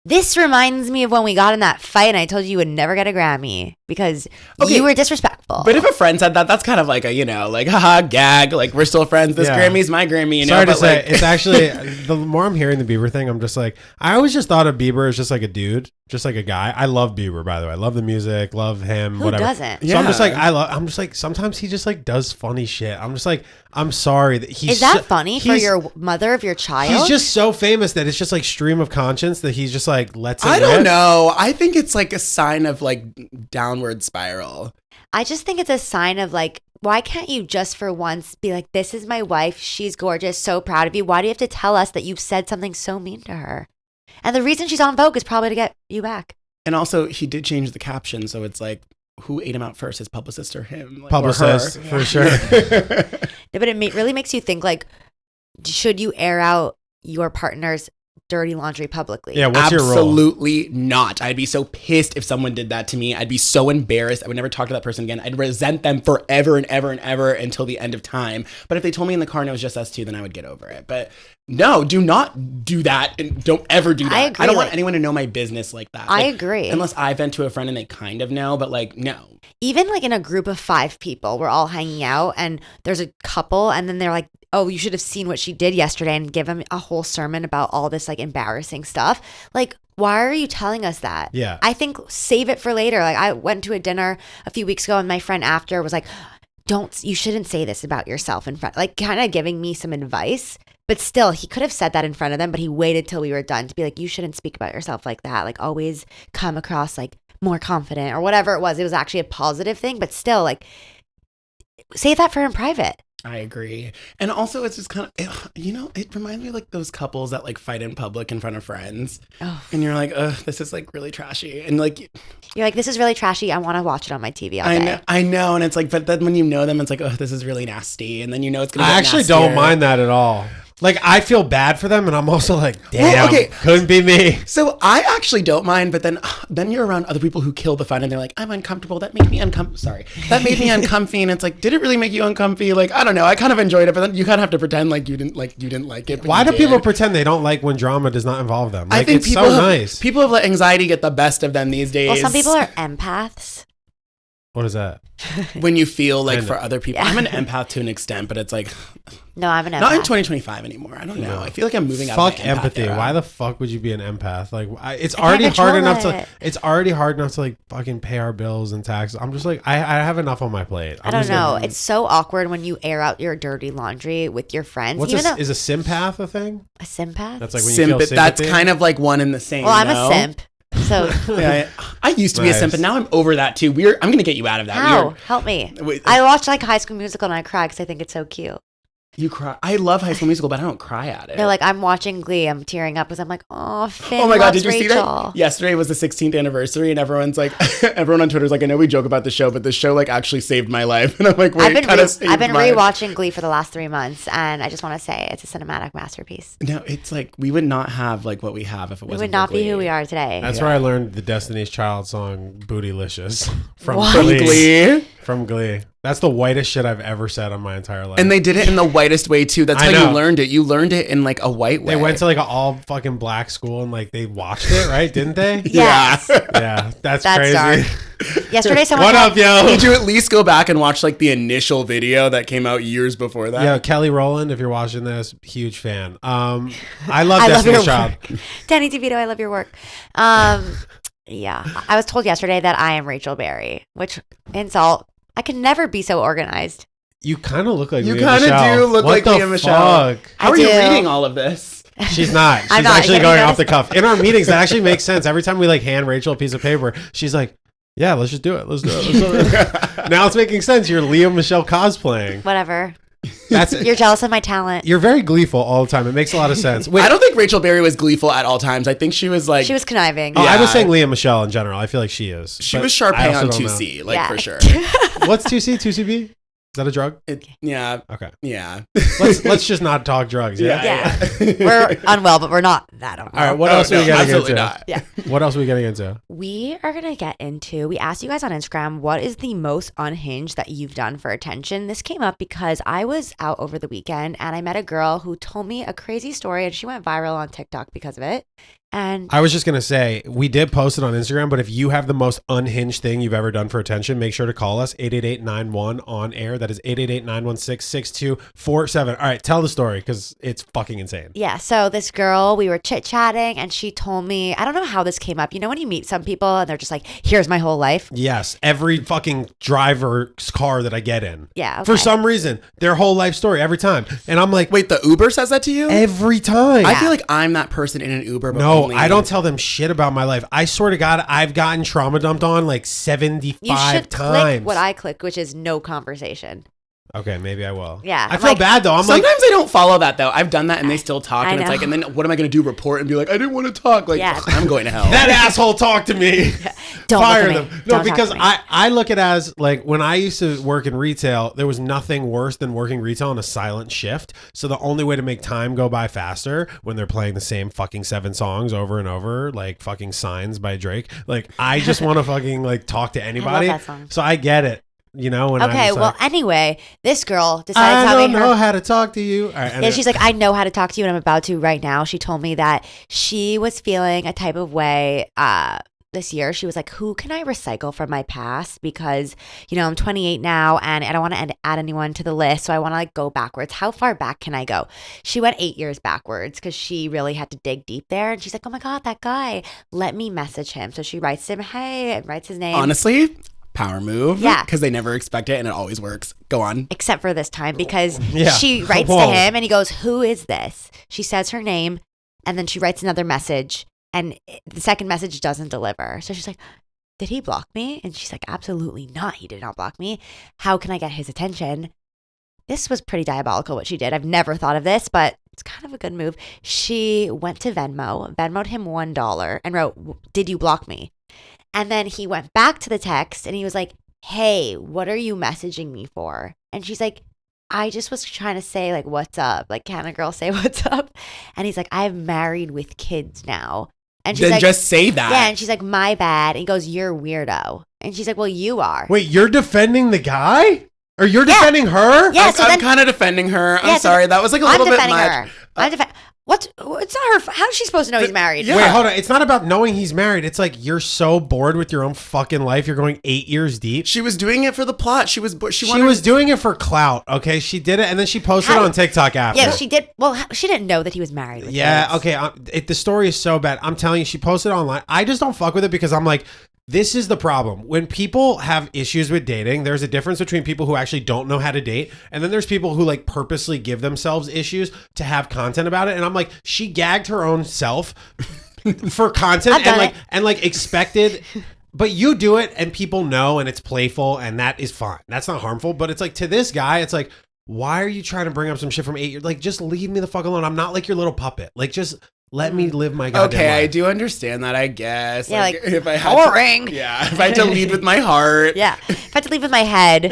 this reminds me of when we got in that fight and I told you would never get a Grammy because you were disrespectful. But if a friend said that, that's kind of like a, like, haha, gag. Like, we're still friends. This Grammy's my Grammy, Sorry to say, it's actually, the more I'm hearing the Bieber thing, I'm just like, I always just thought of Bieber as just like a dude, just like a guy. I love Bieber, by the way. I love the music, love him, Who whatever. doesn't? So I'm just like, I'm just like, sometimes he just like does funny shit. I'm just like, I'm sorry that he's. Is that funny for your mother of your child? He's just so famous that it's just like stream of conscience that he's just like, lets it I don't know. I think it's like a sign of like downward spiral. I just think it's a sign of like, why can't you just for once be like, this is my wife. She's gorgeous. So proud of you. Why do you have to tell us that you've said something so mean to her? And the reason she's on Vogue is probably to get you back. And also, he did change the caption. So it's like, who ate him out first, his publicist or him? Like, publicist, for sure. Yeah, but it really makes you think like, should you air out your partner's dirty laundry publicly? Yeah, what's your role? Absolutely not. I'd be so pissed if someone did that to me. I'd be so embarrassed. I would never talk to that person again. I'd resent them forever and ever and ever until the end of time. But if they told me in the car and it was just us two, then I would get over it. But No, do not do that, and don't ever do that. I agree, I don't want anyone to know my business like that. I Like, agree. Unless I vent to a friend and they kind of know, but like, no. Even like in a group of 5 people, we're all hanging out and there's a couple and then they're like, oh, you should have seen what she did yesterday, and give them a whole sermon about all this like embarrassing stuff. Like, why are you telling us that? Yeah. I think save it for later. Like, I went to a dinner a few weeks ago and my friend after was like, you shouldn't say this about yourself in front, like kind of giving me some advice. But still, he could have said that in front of them, but he waited till we were done to be like, you shouldn't speak about yourself like that. Like, always come across like more confident or whatever it was. It was actually a positive thing, but still, like, say that for in private. I agree. And also, it's just kind of, it reminds me of like those couples that like fight in public in front of friends. Oh. And you're like, ugh, this is like really trashy. And like, You're like, this is really trashy. I want to watch it on my TV all day. I know. And it's like, but then when you know them, it's like, oh, this is really nasty. And then you know it's going to I actually don't mind that at all. Like, I feel bad for them, and I'm also like, damn, couldn't be me. So I actually don't mind, but then you're around other people who kill the fun, and they're like, I'm uncomfortable. That made me That made me uncomfy, and it's like, did it really make you uncomfy? Like, I don't know. I kind of enjoyed it, but then you kind of have to pretend like you didn't like it. But Why you do people did. pretend they don't like when drama does not involve them? Like, I think it's so nice. People have let anxiety get the best of them these days. Well, some people are empaths. What is that? When you feel like I know. for other people, Yeah. I'm an empath to an extent, but it's like No, I'm an empath. not in 2025 anymore. I don't know. I feel like I'm moving out. Fuck of my empath empathy. era. Why the fuck would you be an empath? Like, it's can't already hard control enough it. It's already hard enough to like fucking pay our bills and taxes. I'm just like, I have enough on my plate. I don't know. It's so awkward when you air out your dirty laundry with your friends. Is a sympath a thing? A sympath? That's like when you feel Simp. That's sympathy? kind of like one and the same. Well, I'm no? a simp. So Yeah, I used to be a simp, Nice. but now I'm over that too. I'm gonna get you out of that. how? Help me. Wait. I watch like High School Musical and I cry because I think it's so cute. You cry. I love High School Musical, but I don't cry at it. They're like, I'm watching Glee. I'm tearing up because I'm like, oh, Finn Oh my god, loves did you see Rachel. that? Yesterday was the 16th anniversary, and everyone's like, everyone on Twitter's like, I know we joke about the show, but the show like actually saved my life. And I'm like, wait, I've been rewatching Glee for the last 3 months, and I just want to say it's a cinematic masterpiece. No, it's like we would not have like what we have if it We wasn't. would not for be who Glee. we are today. That's where I learned the Destiny's Child song "Bootylicious" from What? From Glee. Glee. From Glee. That's the whitest shit I've ever said on my entire life. And they did it in the whitest way too. That's I how know. you learned it. You learned it in like a white way. they went to like an all fucking black school and like they watched it, right? Didn't they? Yes. Yeah, that's That's crazy. dark. Yesterday, someone What up, yo? Did you at least go back and watch like the initial video that came out years before that? Yo, Kelly Rowland, if you're watching this, huge fan. I love I love your Destiny's Child. work. Danny DeVito, I love your work. Yeah. I was told yesterday that I am Rachel Berry, which insult. I can never be so organized. You kind of look like You Leah kind of Michele. do look What like the Leah Michele. fuck? How I are you do. reading all of this? She's not. She's I'm not. actually Can you going off notice? the cuff. In our meetings, that actually makes sense. Every time we like hand Rachel a piece of paper, she's like, yeah, let's just do it. Let's do it. Now it's making sense. You're Leah Michele cosplaying. Whatever. That's You're jealous of my talent. You're very gleeful all the time. It makes a lot of sense. Wait, I don't think Rachel Berry was gleeful at all times. I think she was like She was conniving. I was Yeah. saying Leah Michele in general. I feel like she is. she But was I Sharpay also on don't know. 2C, like Yeah. for sure. What's 2C? 2CB? Is that a drug? Yeah, Okay. yeah. Let's just not talk drugs. Yeah. Yeah. We're unwell, but we're not that unwell. All right. What Oh, else are we no, getting absolutely into? not. Yeah. What else are we getting into? We are going to get into, we asked you guys on Instagram, what is the most unhinged that you've done for attention? This came up because I was out over the weekend and I met a girl who told me a crazy story and she went viral on TikTok because of it. And I was just going to say, we did post it on Instagram, but if you have the most unhinged thing you've ever done for attention, make sure to call us 888-91 on air. That is 888-916-6247. All right, tell the story because it's fucking insane. yeah, so this girl, we were chit-chatting and she told me, I don't know how this came up. You know when you meet some people and they're just like, here's my whole life? Yes, every fucking driver's car that I get in. Yeah, okay. For some reason, their whole life story every time. And I'm like, Wait, the Uber says that to you? every time. I feel like I'm that person in an Uber. But No, only- I don't tell them shit about my life. I swear to God, I've gotten trauma dumped on like 75 You should times. click what I click, which is no conversation. Okay, maybe I will. Yeah, I I'm feel like- bad though. I'm Sometimes like, I don't follow that though. I've done that and they still talk, I and it's know. like, and then what am I going to do? Report and be like, I didn't want to talk. Like, Yeah. I'm going to hell. that asshole talked to me. Don't Fire look at me. them. No, Don't talk because to me. I look at it as like when I used to work in retail, there was nothing worse than working retail on a silent shift. So the only way to make time go by faster when they're playing the same fucking 7 songs over and over, like fucking Signs by Drake. Like I just want to fucking like talk to anybody. that song. So I get it. you know, when Okay, I'm well, like, anyway, this girl decides I having don't know how to talk to you. All right, Yeah, anyway. she's like, I know how to talk to you, and I'm about to right now. She told me that she was feeling a type of way this year. She was like, who can I recycle from my past? Because, you know, I'm 28 now, and I don't want to add anyone to the list, so I want to like go backwards. How far back can I go? She went 8 years backwards because she really had to dig deep there. And she's like, oh my God, that guy, let me message him. So she writes him, hey, and writes his name. Honestly, power move. Yeah. Because they never expect it and it always works. Go on. Except for this time because Yeah. she writes Whoa. to him and he goes, who is this? She says her name and then she writes another message and the second message doesn't deliver. So she's like, did he block me? And she's like, absolutely not. He did not block me. How can I get his attention? This was pretty diabolical what she did. I've never thought of this, but it's kind of a good move. She went to Venmoed him $1 and wrote, did you block me? And then he went back to the text and he was like, hey, what are you messaging me for? And she's like, I just was trying to say, like, what's up? Like, can a girl say what's up? And he's like, I'm married with kids now. And she's Then like, just say that. yeah. And she's like, my bad. And he goes, you're weirdo. And she's like, well, you are. Wait, you're defending the guy? Or you're defending her? Yeah, so I'm then kind of defending her. Yeah, I'm so sorry. That was like a I'm little bit defending much. her. What? It's not her. How's she supposed to know he's married? Yeah. Wait, hold on. It's not about knowing he's married. It's like you're so bored with your own fucking life. You're going 8 years deep. She was doing it for the plot. She was doing it for clout, okay? She did it, and then she posted it on TikTok after. Yeah, she did. Well, she didn't know that he was married. With Yeah, kids. okay. The story is so bad. I'm telling you, she posted it online. I just don't fuck with it because I'm like, this is the problem. When people have issues with dating, there's a difference between people who actually don't know how to date, and then there's people who like purposely give themselves issues to have content about it. And I'm like, she gagged her own self for content I've done and it. expected. But you do it and people know and it's playful and that is fine. That's not harmful. But it's like to this guy, it's like, why are you trying to bring up some shit from 8 years? Like, just leave me the fuck alone. I'm not like your little puppet. Like, just let me live my goddamn Okay, life. I do understand that, I guess. Yeah, like, if I had boring. if I had to lead with my heart. Yeah. If I had to leave with my head,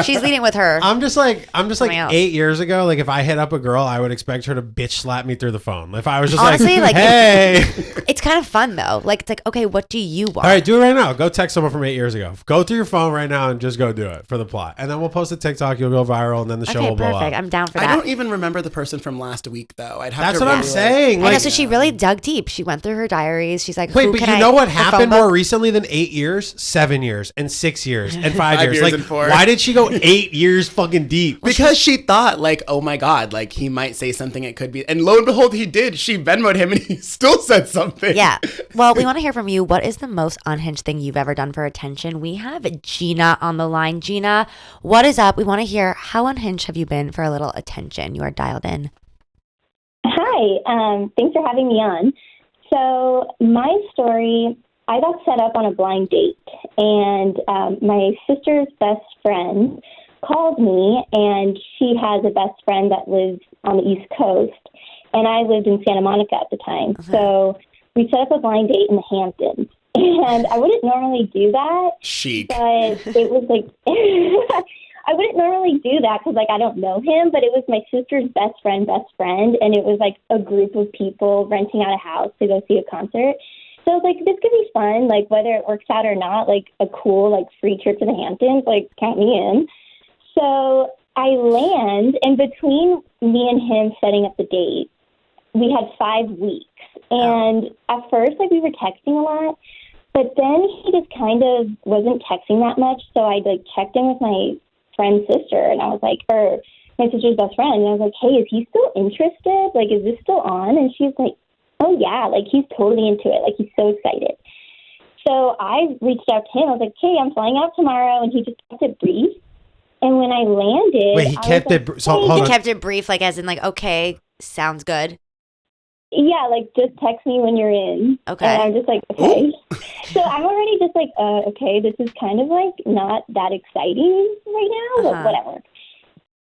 she's leading with her. I'm just like Something else. 8 years ago. Like if I hit up a girl, I would expect her to bitch slap me through the phone. If I was just Honestly, like, hey, It's kind of fun though. Like it's like, okay, what do you want? all right, do it right now. Go text someone from 8 years ago. Go through your phone right now and just go do it for the plot. And then we'll post a TikTok. You'll go viral, and then the show Okay, will blow perfect. up. I'm down for I that. don't even remember the person from last week though. I'd have That's to what I'm really, saying. I know, Like, so she really dug deep. She went through her diaries. She's like, wait, who but can you I- know what her phone happened book? more recently than 8 years? 7 years and 6 years and 5 years. years Like, and 4. why did she go 8 years fucking deep? Because she thought like, oh my God, like he might say something it could be. And lo and behold, he did. She Venmoed him and he still said something. Yeah. Well, we want to hear from you. What is the most unhinged thing you've ever done for attention? We have Gina on the line. Gina, what is up? We want to hear how unhinged have you been for a little attention? You are dialed in. Hi, thanks for having me on. So my story, I got set up on a blind date, and my sister's best friend called me, and she has a best friend that lives on the East Coast, and I lived in Santa Monica at the time. So we set up a blind date in the Hamptons, and I wouldn't normally do that. Chic. But it was like, I wouldn't normally do that because, like, I don't know him, but it was my sister's best friend, and it was, like, a group of people renting out a house to go see a concert. So I was like, this could be fun, like, whether it works out or not, like, a cool, like, free trip to the Hamptons, like, count me in. So I land, and between me and him setting up the date, we had 5 weeks. And at first, like, we were texting a lot, but then he just kind of wasn't texting that much, so I, like, checked in with my friend's sister, and I was like, or my sister's best friend, and I was like, hey, is he still interested? Like, is this still on? And she's like, oh, yeah, like, he's totally into it. Like, he's so excited. So I reached out to him. I was like, hey, I'm flying out tomorrow, and he just kept it brief. And when I landed... Wait, he kept it... So, hold You on. kept it brief, like, as in, like, okay, sounds good. Yeah, like, just text me when you're in. Okay. And I'm just like, okay. So I'm already just like, okay, this is kind of, like, not that exciting right now, but whatever.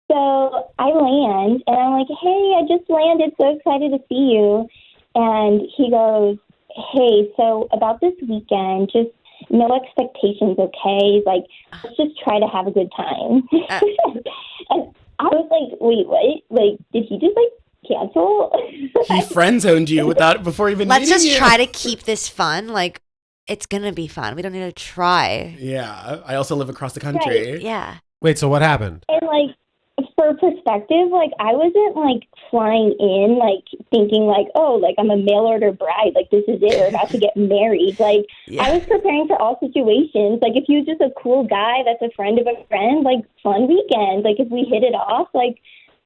So I land, and I'm like, hey, I just landed, so excited to see you. And he goes, hey, so about this weekend, just no expectations, okay? He's like, let's just try to have a good time. And I was like, wait, what? Like, did he just, like, cancel? He friend zoned you without before even Let's meeting just you. try to keep this fun. Like, it's going to be fun. We don't need to try. Yeah. I also live across the country. Right. Yeah. Wait, so what happened? And like, for perspective, like I wasn't like flying in like thinking like, oh, like I'm a mail order bride, like this is it, we're about to get married. Like I was preparing for all situations. Like if he was just a cool guy that's a friend of a friend, like fun weekend. Like if we hit it off, like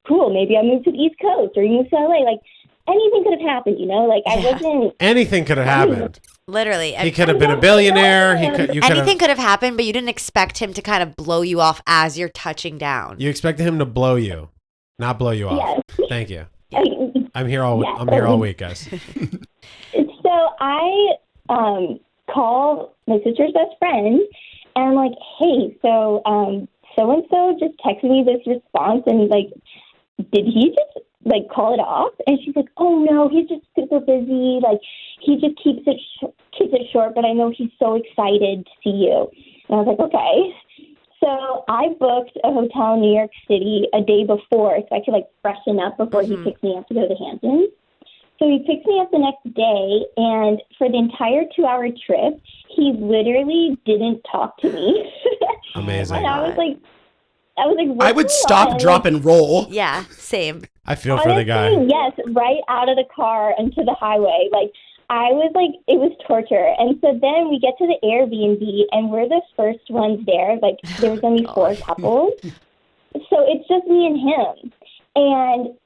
cool, maybe I moved to the East Coast or you moved to LA. Like anything could have happened, you know? Like I wasn't Anything could have happened. Literally. He could have been a billionaire. Anything could have happened, but you didn't expect him to kind of blow you off as you're touching down. You expected him to blow you, not blow you off. Yes. Thank you. Yes. I'm here all week, guys. So I call my sister's best friend and I'm like, hey, so so-and-so just texted me this response and like, did he just like call it off? And she's like, oh no, he's just super busy. Like he just keeps it short, but I know he's so excited to see you. And I was like, okay. So I booked a hotel in New York City a day before so I could like freshen up before he picks me up to go to the Hamptons. So he picks me up the next day, and for the entire 2-hour trip, he literally didn't talk to me. Amazing. And I was like, I would stop, drop, and roll. Yeah, same. I feel for the guy. Yes, right out of the car into the highway. Like, I was like, it was torture. And so then we get to the Airbnb, and we're the first ones there. Like, there was only 4 couples. So it's just me and him. And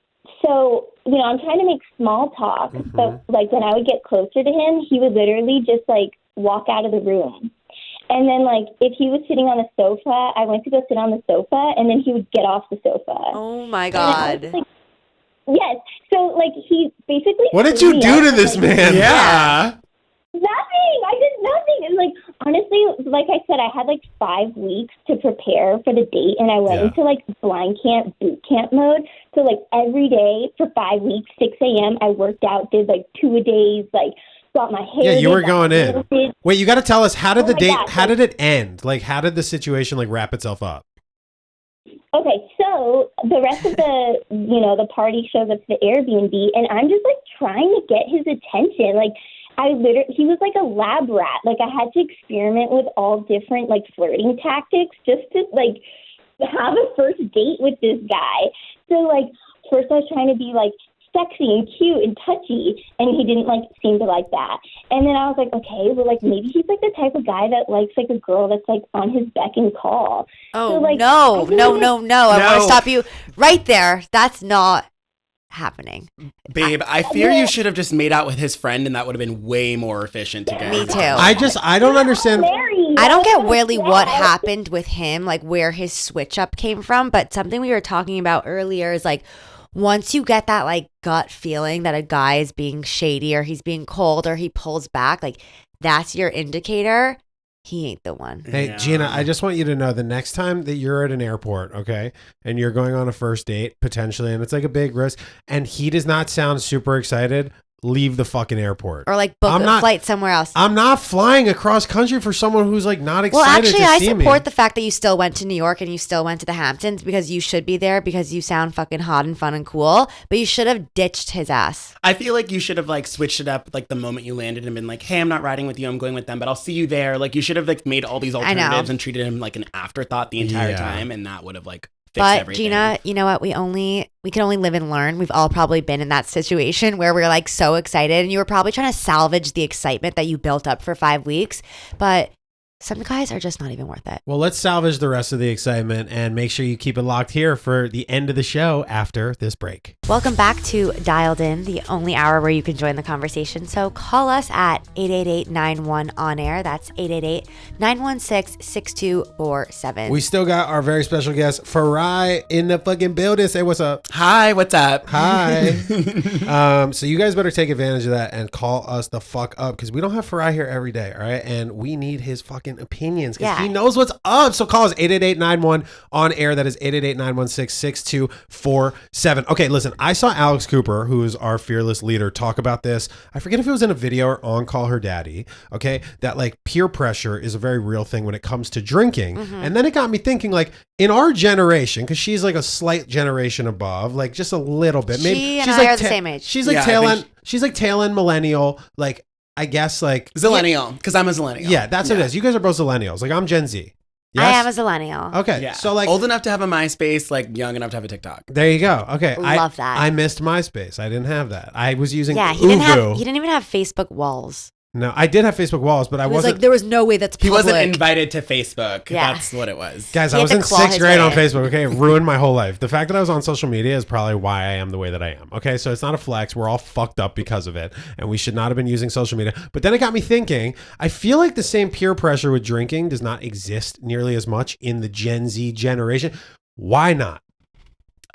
so, you know, I'm trying to make small talk. But, like, when I would get closer to him, he would literally just, like, walk out of the room. And then, like, if he was sitting on a sofa, I went to go sit on the sofa, and then he would get off the sofa. Oh, my God. Like, yes. So, like, he basically... What did you do to this man? Yeah. Nothing. I did nothing. And, like, honestly, like I said, I had, like, 5 weeks to prepare for the date, and I went into, like, blind camp, boot camp mode. So, like, every day for 5 weeks, 6 a.m., I worked out, did, like, 2-a-days, like... got my hair. Yeah, you were going in. Wait, you got to tell us, how did the date, God. how did it end? Like, how did the situation, like, wrap itself up? Okay, so the rest of the, you know, the party shows up to the Airbnb, and I'm just, like, trying to get his attention. Like, he was like a lab rat. Like, I had to experiment with all different, like, flirting tactics just to, like, have a first date with this guy. So, like, first I was trying to be, like, sexy and cute and touchy, and he didn't like seem to like that. And then I was like, okay, well, like maybe he's like the type of guy that likes like a girl that's like on his beck and call. Oh, so, like, no. I want to stop you right there. That's not happening. Babe, I fear you should have just made out with his friend, and that would have been way more efficient to get. Me too. I don't understand. I don't get really what happened with him, like where his switch up came from, but something we were talking about earlier is like, once you get that like gut feeling that a guy is being shady or he's being cold or he pulls back, like that's your indicator. He ain't the one. Hey, Gina, I just want you to know the next time that you're at an airport, okay, and you're going on a first date potentially, and it's like a big risk, and he does not sound super excited, leave the fucking airport. Or like book a flight somewhere else. I'm not flying across country for someone who's like not excited to see me. Well, actually, I support the fact that you still went to New York and you still went to the Hamptons because you should be there because you sound fucking hot and fun and cool, but you should have ditched his ass. I feel like you should have like switched it up like the moment you landed and been like, hey, I'm not riding with you, I'm going with them, but I'll see you there. Like you should have like made all these alternatives and treated him like an afterthought the entire time, and that would have like But everything. Gina, you know what? We can only live and learn. We've all probably been in that situation where we're like so excited, and you were probably trying to salvage the excitement that you built up for 5 weeks. But some guys are just not even worth it. Well, let's salvage the rest of the excitement and make sure you keep it locked here for the end of the show after this break. Welcome back to Dialed In, the only hour where you can join the conversation. So call us at 888-91-ON-AIR. That's 888-916-6247. We still got our very special guest, Farai, in the fucking building. Say what's up. Hi, what's up? Hi. So you guys better take advantage of that and call us the fuck up because we don't have Farai here every day, all right? And we need his fucking opinions because he knows what's up. So call us 888-91-ON-AIR. That is 888-916-6247. Okay, listen, I saw Alex Cooper, who is our fearless leader, talk about this. I forget if it was in a video or on Call Her Daddy, okay, that like peer pressure is a very real thing when it comes to drinking. And then it got me thinking, like, in our generation, because she's like a slight generation above, like just a little bit. Maybe she and she's I like are the same age. She's like tail end millennial, like I guess like Zillennial, because I'm a Zillennial. Yeah, that's what it is. You guys are both Zillennials. Like I'm Gen Z. Yes? I am a Zillennial. Okay, Yeah. so like old enough to have a MySpace, like young enough to have a TikTok. there you go. Okay, Love that. I missed MySpace. I didn't have that. I was using Yeah, he Uvu. didn't even have Facebook walls. No, I did have Facebook walls, but I It was wasn't. like there was no way that's He public. wasn't invited to Facebook. Yeah. That's what it was. Guys, He I had was to in claw 6th his grade way on in. Facebook. Okay, it ruined my whole life. The fact that I was on social media is probably why I am the way that I am. Okay, so it's not a flex. We're all fucked up because of it, and we should not have been using social media. But then it got me thinking. I feel like the same peer pressure with drinking does not exist nearly as much in the Gen Z generation. Why not?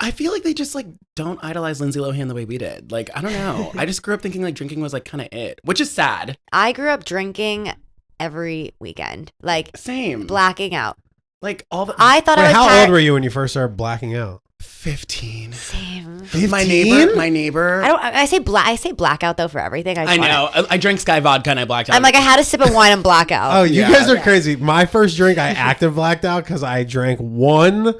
I feel like they just like don't idolize Lindsay Lohan the way we did. Like, I don't know. I just grew up thinking like drinking was like kind of it, which is sad. I grew up drinking every weekend, like Same. blacking out. Like all the I thought Wait, I was how old were you when you first started blacking out? 15. Same. My 15? neighbor. I say blackout though for everything. I know. I drank Sky vodka and I blacked out. I'm like I had a sip of wine and blackout. Oh, you Yeah. guys are crazy. My first drink, I active blacked out because I drank one.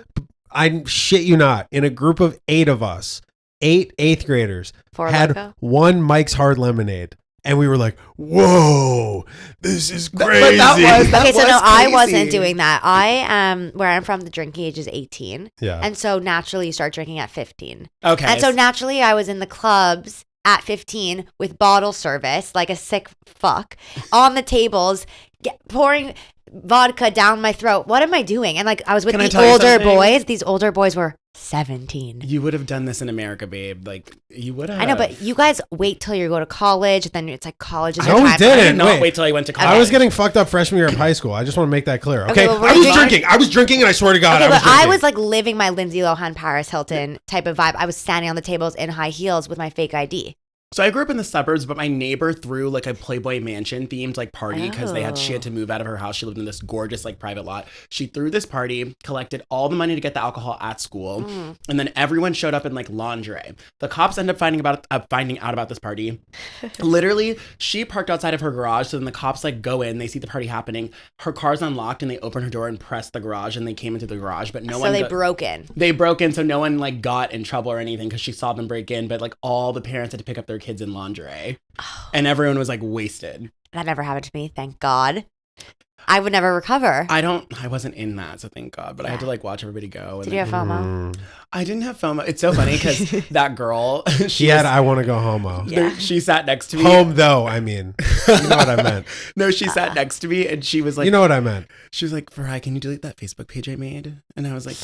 I shit you not. In a group of 8 of us, 8 8th graders, Four had vodka? one Mike's Hard Lemonade. And we were like, whoa, this is crazy. But that Okay, so no, was I crazy. wasn't doing that. I where I'm from, the drinking age is 18. Yeah. And so naturally you start drinking at 15. Okay. And so naturally I was in the clubs at 15 with bottle service, like a sick fuck, on the tables, pouring vodka down my throat. What am I doing? And like I was with Can I the tell you older something? boys. These older boys were 17. You would have done this in America, babe. Like you would have. I know, but you guys wait till you go to college, then it's like college is No, your we time. didn't. I did not Wait. wait till I went to college. I was getting fucked up freshman year of high school. I just want to make that clear. Okay, well, we're I was drinking. drinking. I was drinking, and I swear to God, Okay, I was but drinking. I was like living my Lindsay Lohan, Paris Hilton type of vibe. I was standing on the tables in high heels with my fake ID. So I grew up in the suburbs, but my neighbor threw like a Playboy Mansion themed like party because she had to move out of her house. She lived in this gorgeous like private lot. She threw this party, collected all the money to get the alcohol at school, and then everyone showed up in like lingerie. The cops ended up finding out about this party. Literally, she parked outside of her garage, so then the cops like go in, they see the party happening. Her car's unlocked, and they open her door and press the garage, and they came into the garage, but So they broke in. They broke in, so no one like got in trouble or anything because she saw them break in. But like all the parents had to pick up their kids in lingerie, and everyone was like wasted. That never happened to me, thank God. I would never recover. I wasn't in that, so thank God. But I had to like watch everybody go. And Did you have FOMO? I didn't have FOMO. It's so funny because that girl, She had I want to go homo. she sat next to me. Home though, I mean. You know what I meant. No, she sat next to me and she was like, You know what I meant. she was like, Farai, can you delete that Facebook page I made? And I was like,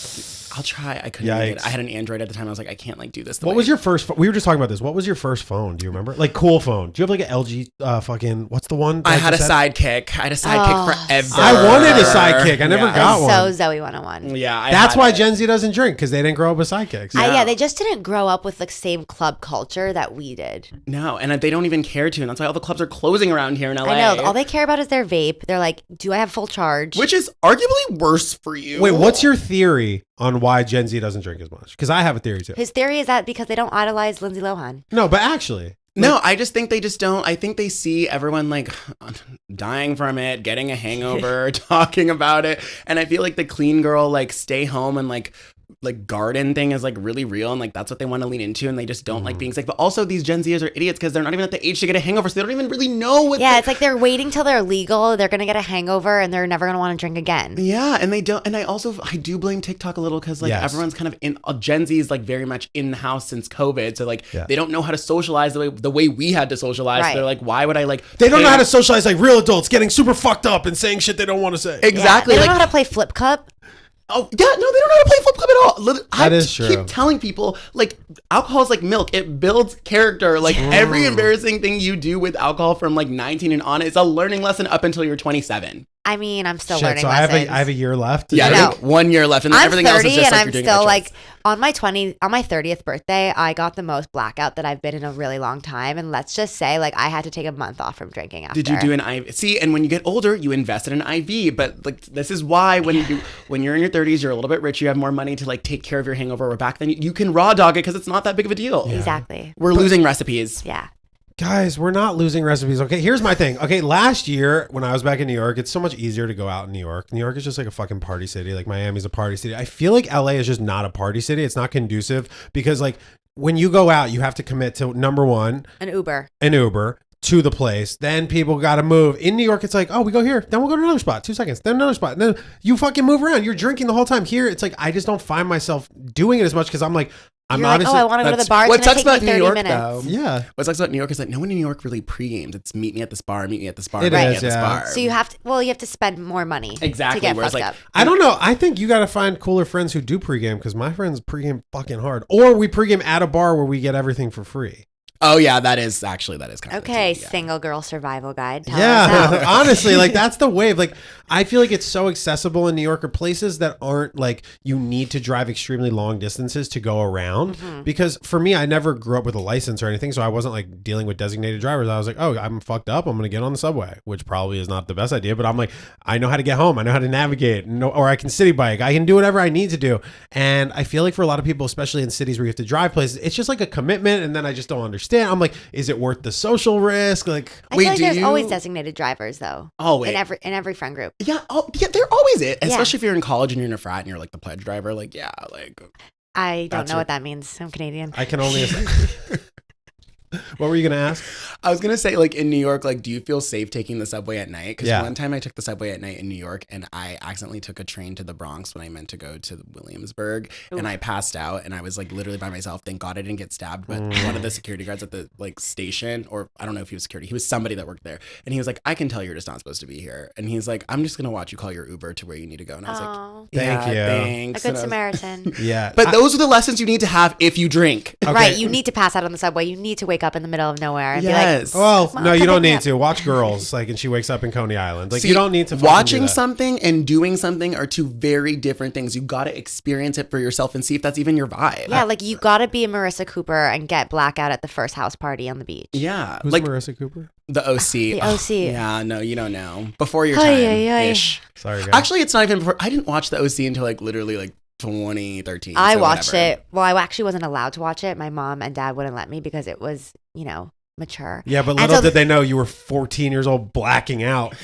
I'll try. I couldn't delete it. Yikes. I had an Android at the time. I was like, I can't like do this. What was your first we were just talking about this. What was your first phone? Do you remember? Like cool phone. Do you have like an LG fucking what's the one? I like had you a said? sidekick. I had a sidekick forever. I wanted a sidekick. I never Yeah. got one. So Zoe 101. Yeah, That's had why it. Gen Z doesn't drink because they didn't grow up with sidekicks. Yeah, they just didn't grow up with the same club culture that we did. No, and they don't even care to, and that's why all the clubs are closing around here in LA. I know. All they care about is their vape. They're like, do I have full charge? Which is arguably worse for you. Wait, what's your theory on why Gen Z doesn't drink as much? Because I have a theory too. His theory is that because they don't idolize Lindsay Lohan. No, but actually. No, I just think they just don't. I think they see everyone like dying from it, getting a hangover, talking about it. And I feel like the clean girl, like stay home and like garden thing is like really real. And like that's what they want to lean into. And they just don't like being sick. But also these Gen Zers are idiots because they're not even at the age to get a hangover. So they don't even really know what. Yeah, it's like they're waiting till they're legal. They're going to get a hangover and they're never going to want to drink again. Yeah, and they don't. And I do blame TikTok a little because like Yes. everyone's kind of in. Gen Z is like very much in the house since COVID, so like Yeah. they don't know how to socialize the way we had to socialize. Right. So they're like, why would I like? They don't know pay- how to socialize like real adults, getting super fucked up and saying shit they don't want to say. Exactly. Yeah, they don't like, know how to play flip cup. oh yeah, no, they don't know how to play flip club at all. That is true. keep telling people like alcohol is like milk. It builds character. Like every embarrassing thing you do with alcohol from like 19 and on is a learning lesson up until you're 27. I mean, I'm still Shit, learning so I lessons. have a year left. Yeah, I I know. think 1 year left, and then I'm everything 30 else is just and like I'm you're doing still a like choice. on my 30th birthday, I got the most blackout that I've been in a really long time. And let's just say like I had to take a month off from drinking after. Did you do an IV? See, and when you get older, you invest in an IV. But like this is why when you're in your 30s, you're a little bit rich. You have more money to like take care of your hangover. Where back then you can raw dog it because it's not that big of a deal. Exactly. We're losing recipes. Yeah. Guys, we're not losing recipes. Okay, here's my thing. Okay, last year when I was back in New York, it's so much easier to go out in New York. New York is just like a fucking party city. Like Miami's a party city. I feel like LA is just not a party city. It's not conducive because like when you go out, you have to commit to number one, An Uber. an Uber. to the place. Then people got to move. In New York, it's like, oh, we go here. Then we'll go to another spot. 2 seconds. Then another spot. And then you fucking move around. You're drinking the whole time. Here, it's like, I just don't find myself doing it as much because I'm like, I'm You're like, obviously. I want to go to the bar. It's What going sucks to take about me New 30 York, minutes. though. Yeah. What sucks about New York is that no one in New York really pre-games. It's meet me at this bar, meet me at this bar, It meet me is, at this yeah. bar. So you have to spend more money Exactly, to get whereas, fucked like, up. I don't know. I think you got to find cooler friends who do pregame because my friends pregame fucking hard. Or we pregame at a bar where we get everything for free. Oh yeah, that is kind of Okay, the tea, yeah. single girl survival guide. Tell us Yeah, how. honestly, like that's the wave. Like I feel like it's so accessible in New York or places that aren't like you need to drive extremely long distances to go around. Because for me, I never grew up with a license or anything, so I wasn't like dealing with designated drivers. I was like, oh, I'm fucked up. I'm gonna get on the subway, which probably is not the best idea. But I'm like, I know how to get home. I know how to navigate, or I can city bike. I can do whatever I need to do. And I feel like for a lot of people, especially in cities where you have to drive places, it's just like a commitment. And then I just don't understand. I'm like, is it worth the social risk? Like, I feel like there's always designated drivers though. Always. In every friend group. Yeah, yeah, they're always it. Especially if you're in college and you're in a frat and you're like the pledge driver. Like, yeah, like. I don't know what that means. I'm Canadian. I can only. What were you gonna ask? I was gonna say, like in New York, like, do you feel safe taking the subway at night? Because one time I took the subway at night in New York, and I accidentally took a train to the Bronx when I meant to go to Williamsburg, and I passed out, and I was like literally by myself. Thank God I didn't get stabbed. But one of the security guards at the like station, or I don't know if he was security, he was somebody that worked there, and he was like, "I can tell you're just not supposed to be here," and he's like, "I'm just gonna watch you call your Uber to where you need to go," and I was like, Thank you. thanks. A good Samaritan. Yeah, But those are the lessons you need to have if you drink. Okay. Right, you need to pass out on the subway. You need to wake up in the middle of nowhere and Yes. be like, Well, Mom, no, you come don't pick me need up. to watch Girls. Like, and she wakes up in Coney Island. Like, See, you don't need to fucking watching do that. something and doing something are two very different things. You got to experience it for yourself and see if that's even your vibe. Yeah, like you gotta be a Marissa Cooper and get blackout at the first house party on the beach. Yeah. Who's like Marissa Cooper? the OC. The OC. Yeah, no, you don't know. Before your Ay, time ay, ay. ish. Sorry, guys. Actually, it's not even before. I didn't watch the OC until like literally like 2013. I so watched whatever. it. Well, I actually wasn't allowed to watch it. My mom and dad wouldn't let me because it was, mature. Yeah, but And little so- did they know you were 14 years old blacking out.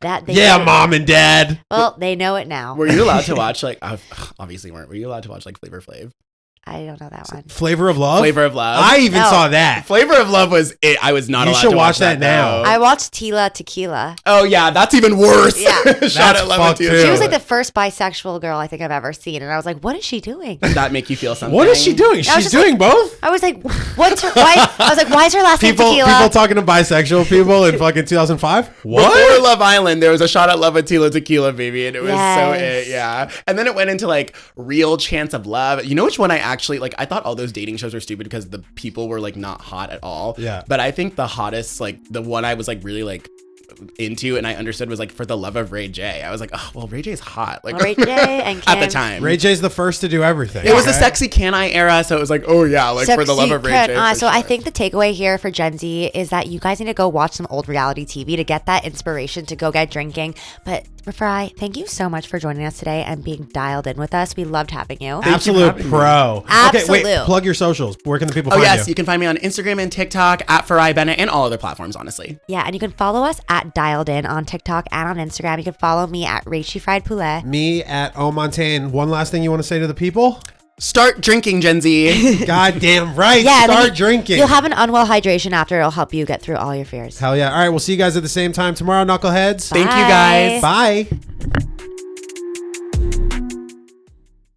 That they Yeah, did. mom and dad. Well, they know it now. Were you allowed to watch like obviously weren't? Were you allowed to watch like Flavor Flav? I don't know that one. Flavor of Love? Flavor of Love. I even No. saw that. Flavor of Love was it. I was not You allowed should to watch that now. though. I watched Tila Tequila. Oh yeah, that's even worse. Yeah. Shot That's at Love fucked and too. Tequila. She was like the first bisexual girl I think I've ever seen, and I was like, "What is she doing?" Does that make you feel something? What is she doing? I was She's just doing both? I was like, "What's her?" Why? I was like, "Why is her last name People Tequila?" talking to bisexual people in fucking 2005? Before What? Love Island, there was a shot at Love Attila Tequila, baby, and it was so Yes. it, yeah. And then it went into like Real Chance of Love. You know which one I actually like? I thought all those dating shows were stupid because the people were like not hot at all. Yeah. But I think the hottest, like the one I was like really like into and I understood was like For the Love of Ray J. I was like, oh well, Ray J's hot. Like Ray J and at the Kim. time. Ray J's the first to do everything. It was the okay? sexy Can I era, so it was like, oh yeah, like For the Love of Ray Sexy J. Can I. for So I sure. think the takeaway here for Gen Z is that you guys need to go watch some old reality TV to get that inspiration to go get drinking. But Farai, thank you so much for joining us today and being dialed in with us. We loved having you. Absolute pro. Okay, wait, Absolute. plug your socials. Where can the people Oh find yes, you? you can find me on Instagram and TikTok at Farai Bennett and all other platforms, honestly. Yeah, and you can follow us at Dialed In on TikTok and on Instagram. You can follow me at Rachie Fried Poulet. Me at Montaine. One last thing you want to say to the people? Start drinking, Gen Z. Goddamn right. Yeah, and then Start drinking. You'll have an Unwell hydration after. It'll help you get through all your fears. Hell yeah. All right, we'll see you guys at the same time tomorrow, Knuckleheads. Thank you guys. Bye.